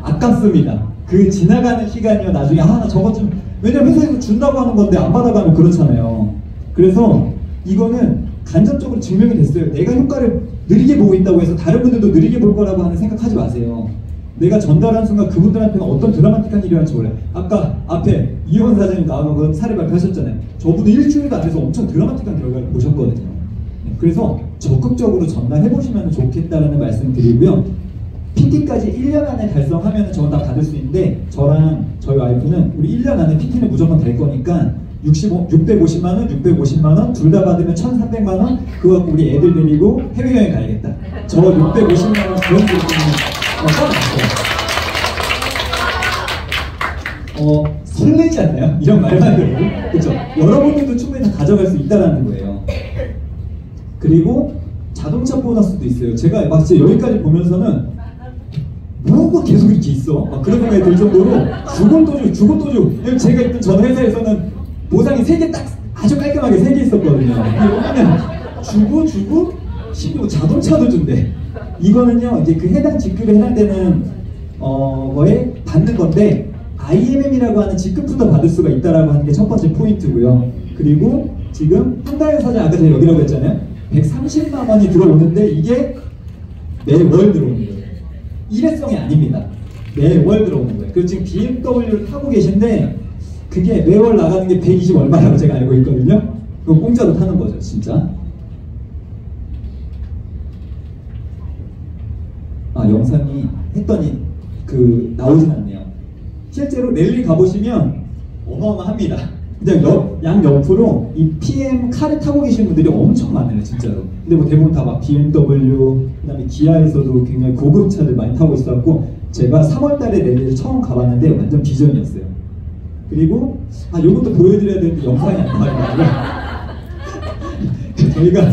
아깝습니다. 그 지나가는 시간이요 나중에 아 나 저것 좀 왜냐면 회사에서 준다고 하는 건데 안 받아가면 그렇잖아요. 그래서 이거는 간접적으로 증명이 됐어요. 내가 효과를 느리게 보고 있다고 해서 다른 분들도 느리게 볼 거라고 하는 생각하지 마세요. 내가 전달하는 순간 그분들한테는 어떤 드라마틱한 일이 할지 몰라요. 아까 앞에 이현 사장님 나와서 그 사례 발표하셨잖아요. 저분은 일주일도 안 돼서 엄청 드라마틱한 결과를 보셨거든요. 그래서 적극적으로 전달해 보시면 좋겠다라는 말씀 드리고요. PT까지 1년 안에 달성하면 저건 다 받을 수 있는데 저랑 저희 와이프는 우리 1년 안에 PT는 무조건 될 거니까 650만원, 650만원 둘 다 받으면 1,300만원 그거 갖고 우리 애들 데리고 해외여행 가야겠다. 저 650만원 그런 느낌은 설레지 않나요? 이런 말만 들어도 그렇죠? 여러분들도 충분히 다 가져갈 수 있다는 거예요. 그리고 자동차 보너스도 있어요. 제가 막 진짜 여기까지 보면서는 뭐가 계속 이렇게 있어? 그런 생각이 들 정도로 죽은 또 줘. 제가 있던 전 회사에서는 보상이 3개 딱 아주 깔끔하게 3개 있었거든요. 여기는 주고 심지어 자동차도 준대. 이거는요 이제 그 해당 직급에 해당되는 거에 받는 건데 IMM이라고 하는 직급부터 받을 수가 있다라고 하는 게 첫 번째 포인트고요. 그리고 지금 한달 사장 아까 제가 여기라고 했잖아요. 130만 원이 들어오는데 이게 매월 들어오는 거예요. 일회성이 아닙니다. 매월 들어오는 거예요. 그리고 지금 BMW를 타고 계신데 그게 매월 나가는 게 120 얼마라고 제가 알고 있거든요. 그거 공짜로 타는 거죠, 진짜. 영상이 했더니 나오진 않네요. 실제로 랠리 가보시면 어마어마합니다. 그냥 양옆으로 이 PM 카를 타고 계신 분들이 엄청 많아요, 진짜로. 근데 뭐 대부분 다 막 BMW, 그다음에 기아에서도 굉장히 고급 차들 많이 타고 있어갖고 제가 3월달에 랠리를 처음 가봤는데 완전 비전이었어요. 그리고 요것도 보여드려야 되는데 영상이 안 나와요. 저희가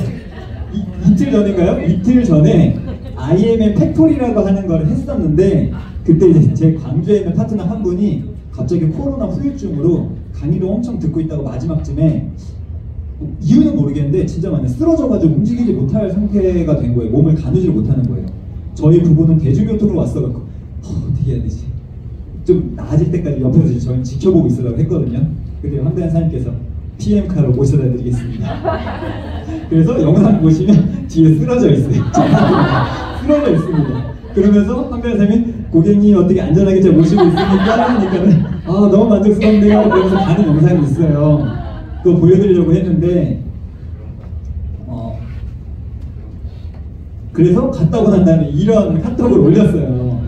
이틀 전인가요? 이틀 전에 IMM 팩토리라고 하는 걸 했었는데 그때 이제 제 광주에 있는 파트너 한 분이 갑자기 코로나 후유증으로 강의를 엄청 듣고 있다고 마지막쯤에 이유는 모르겠는데 진짜 많이 쓰러져가지고 움직이지 못할 상태가 된 거예요. 몸을 가누지를 못하는 거예요. 저희 부부는 대중교통으로 왔어갖고 어떻게 해야 되지? 좀 나아질 때까지 옆에서 저희는 지켜보고 있으라고 했거든요. 근데 황대한 사장님께서 PM카로 모셔다 드리겠습니다. 그래서 영상 보시면 뒤에 쓰러져 있어요. 쓰러져 있습니다. 그러면서 황대한 사장님이 고객님 어떻게 안전하게 잘 모시고 있습니까? 하니까는 너무 만족스럽네요. 그러면서 가는 영상이 있어요. 그거 보여드리려고 했는데 그래서 갔다 오고 난 다음에 이런 카톡을 올렸어요.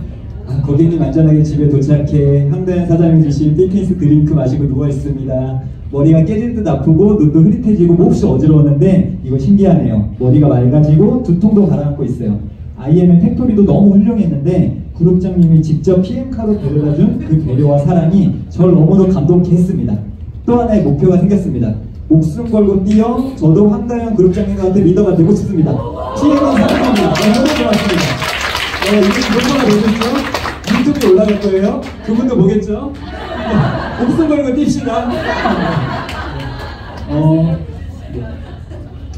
고객님 안전하게 집에 도착해 황대한 사장님 주신 피트니스 드링크 마시고 누워있습니다. 머리가 깨질 듯 아프고 눈도 흐릿해지고 몹시 어지러웠는데 이거 신기하네요. 머리가 맑아지고 두통도 가라앉고 있어요. IMM 팩토리도 너무 훌륭했는데 그룹장님이 직접 PM카로 데려다준 그 배려와 사랑이 저를 너무도 감동케 했습니다. 또 하나의 목표가 생겼습니다. 목숨 걸고 뛰어 저도 황다현 그룹장님과 같은 리더가 되고 싶습니다. PM은 사랑합니다. 너무 고맙습니다. 이게 그룹화가 되겠죠? 유튜브에 올라갈 거예요. 그분도 보겠죠? 목숨 걸고 뜁시다.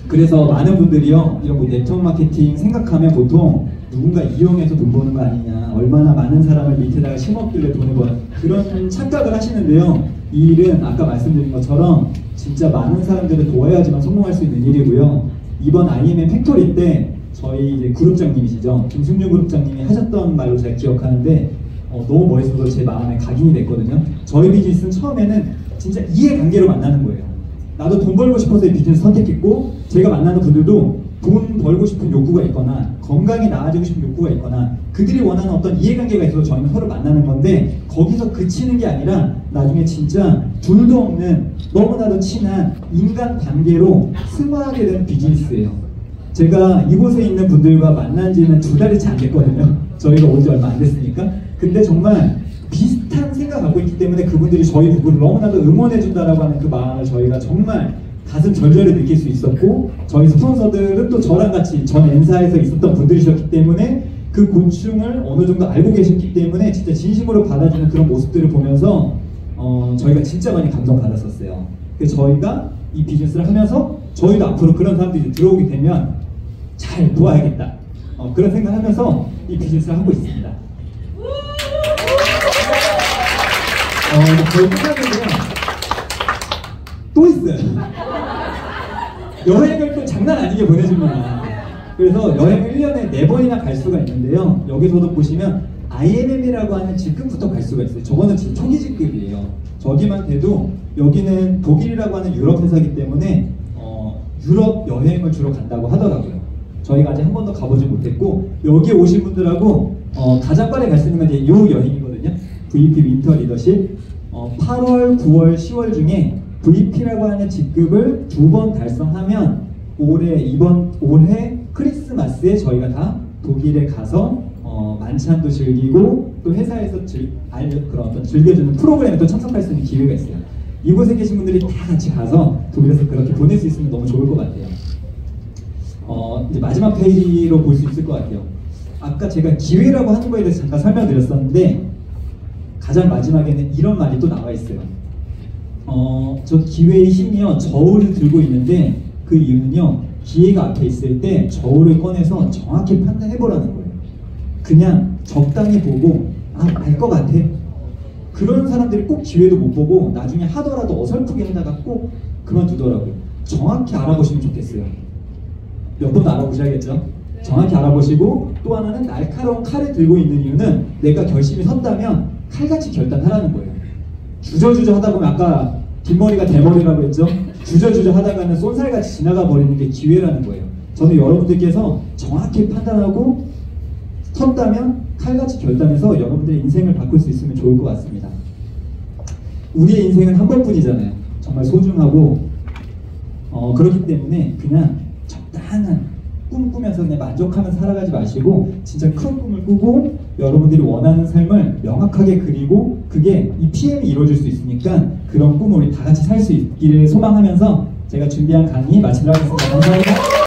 그래서 많은 분들이요 이런 뭐 네트워크 마케팅 생각하면 보통 누군가 이용해서 돈 버는 거 아니냐, 얼마나 많은 사람을 밑에다가 심었길래 돈을 버는 그런 착각을 하시는데요. 이 일은 아까 말씀드린 것처럼 진짜 많은 사람들을 도와야지만 성공할 수 있는 일이고요. 이번 IMM 팩토리 때 저희 이제 그룹장님이시죠, 김승준 그룹장님이 하셨던 말로 제가 기억하는데 너무 멋있어서 제 마음에 각인이 됐거든요. 저희 비즈니스는 처음에는 진짜 이해관계로 만나는 거예요. 나도 돈 벌고 싶어서 이 비즈니스 선택했고 제가 만나는 분들도 돈 벌고 싶은 욕구가 있거나 건강이 나아지고 싶은 욕구가 있거나 그들이 원하는 어떤 이해관계가 있어서 저희는 서로 만나는 건데 거기서 그치는 게 아니라 나중에 진짜 둘도 없는 너무나도 친한 인간관계로 승화하게 되는 비즈니스예요. 제가 이곳에 있는 분들과 만난 지는 2달이 채 안 됐거든요. 저희가 온 지 얼마 안 됐으니까. 근데 정말 비슷한 생각 갖고 있기 때문에 그분들이 저희 부부를 너무나도 응원해준다라고 하는 그 마음을 저희가 정말 가슴 절절히 느낄 수 있었고 저희 스폰서들은 또 저랑 같이 전 N사에서 있었던 분들이셨기 때문에 그 고충을 어느 정도 알고 계셨기 때문에 진짜 진심으로 받아주는 그런 모습들을 보면서 저희가 진짜 많이 감동받았었어요. 그래서 저희가 이 비즈니스를 하면서 저희도 앞으로 그런 사람들이 들어오게 되면 잘 도와야겠다 그런 생각하면서 이 비즈니스를 하고 있습니다. 저희 끝나면요 또 있어요. 여행을 또 장난 아니게 보내줍니다. 그래서 여행을 1년에 4번이나 갈 수가 있는데요. 여기서도 보시면 IMM이라고 하는 직급부터 갈 수가 있어요. 저거는 지금 초기 직급이에요. 저기만 돼도 여기는 독일이라고 하는 유럽 회사이기 때문에 유럽 여행을 주로 간다고 하더라고요. 저희가 아직 한 번도 가보지 못했고 여기 오신 분들하고 가장 빠르게 갈 수 있는 건 이제 요 여행이거든요. VP 윈터 리더십. 8월, 9월, 10월 중에 VP라고 하는 직급을 2번 달성하면 올해 크리스마스에 저희가 다 독일에 가서 만찬도 즐기고 또 회사에서 그런 어떤 즐겨주는 프로그램에 또 참석할 수 있는 기회가 있어요. 이곳에 계신 분들이 다 같이 가서 독일에서 그렇게 보낼 수 있으면 너무 좋을 것 같아요. 이제 마지막 페이지로 볼 수 있을 것 같아요. 아까 제가 기회라고 하는 거에 대해서 잠깐 설명드렸었는데 가장 마지막에는 이런 말이 또 나와 있어요. 저 기회의 힘이요, 저울을 들고 있는데 그 이유는요, 기회가 앞에 있을 때 저울을 꺼내서 정확히 판단해보라는 거예요. 그냥 적당히 보고 알 것 같아, 그런 사람들이 꼭 기회도 못 보고 나중에 하더라도 어설프게 하다가 꼭 그만두더라고요. 정확히 알아보시면 좋겠어요. 몇 번 알아보셔야겠죠. 정확히 알아보시고, 또 하나는 날카로운 칼을 들고 있는 이유는 내가 결심이 섰다면 칼같이 결단하라는 거예요. 주저주저 하다 보면, 아까 뒷머리가 대머리라고 했죠. 주저주저 하다가는 쏜살같이 지나가 버리는 게 기회라는 거예요. 저는 여러분들께서 정확히 판단하고 섰다면 칼같이 결단해서 여러분들의 인생을 바꿀 수 있으면 좋을 것 같습니다. 우리의 인생은 한 번뿐이잖아요. 정말 소중하고 그렇기 때문에 그냥 적당한 꿈 꾸면서 그냥 만족하면서 살아가지 마시고 진짜 큰 꿈을 꾸고 여러분들이 원하는 삶을 명확하게 그리고 그게 이 PM이 이루어질 수 있으니까 그런 꿈을 우리 다 같이 살 수 있기를 소망하면서 제가 준비한 강의 마치도록 하겠습니다. 감사합니다.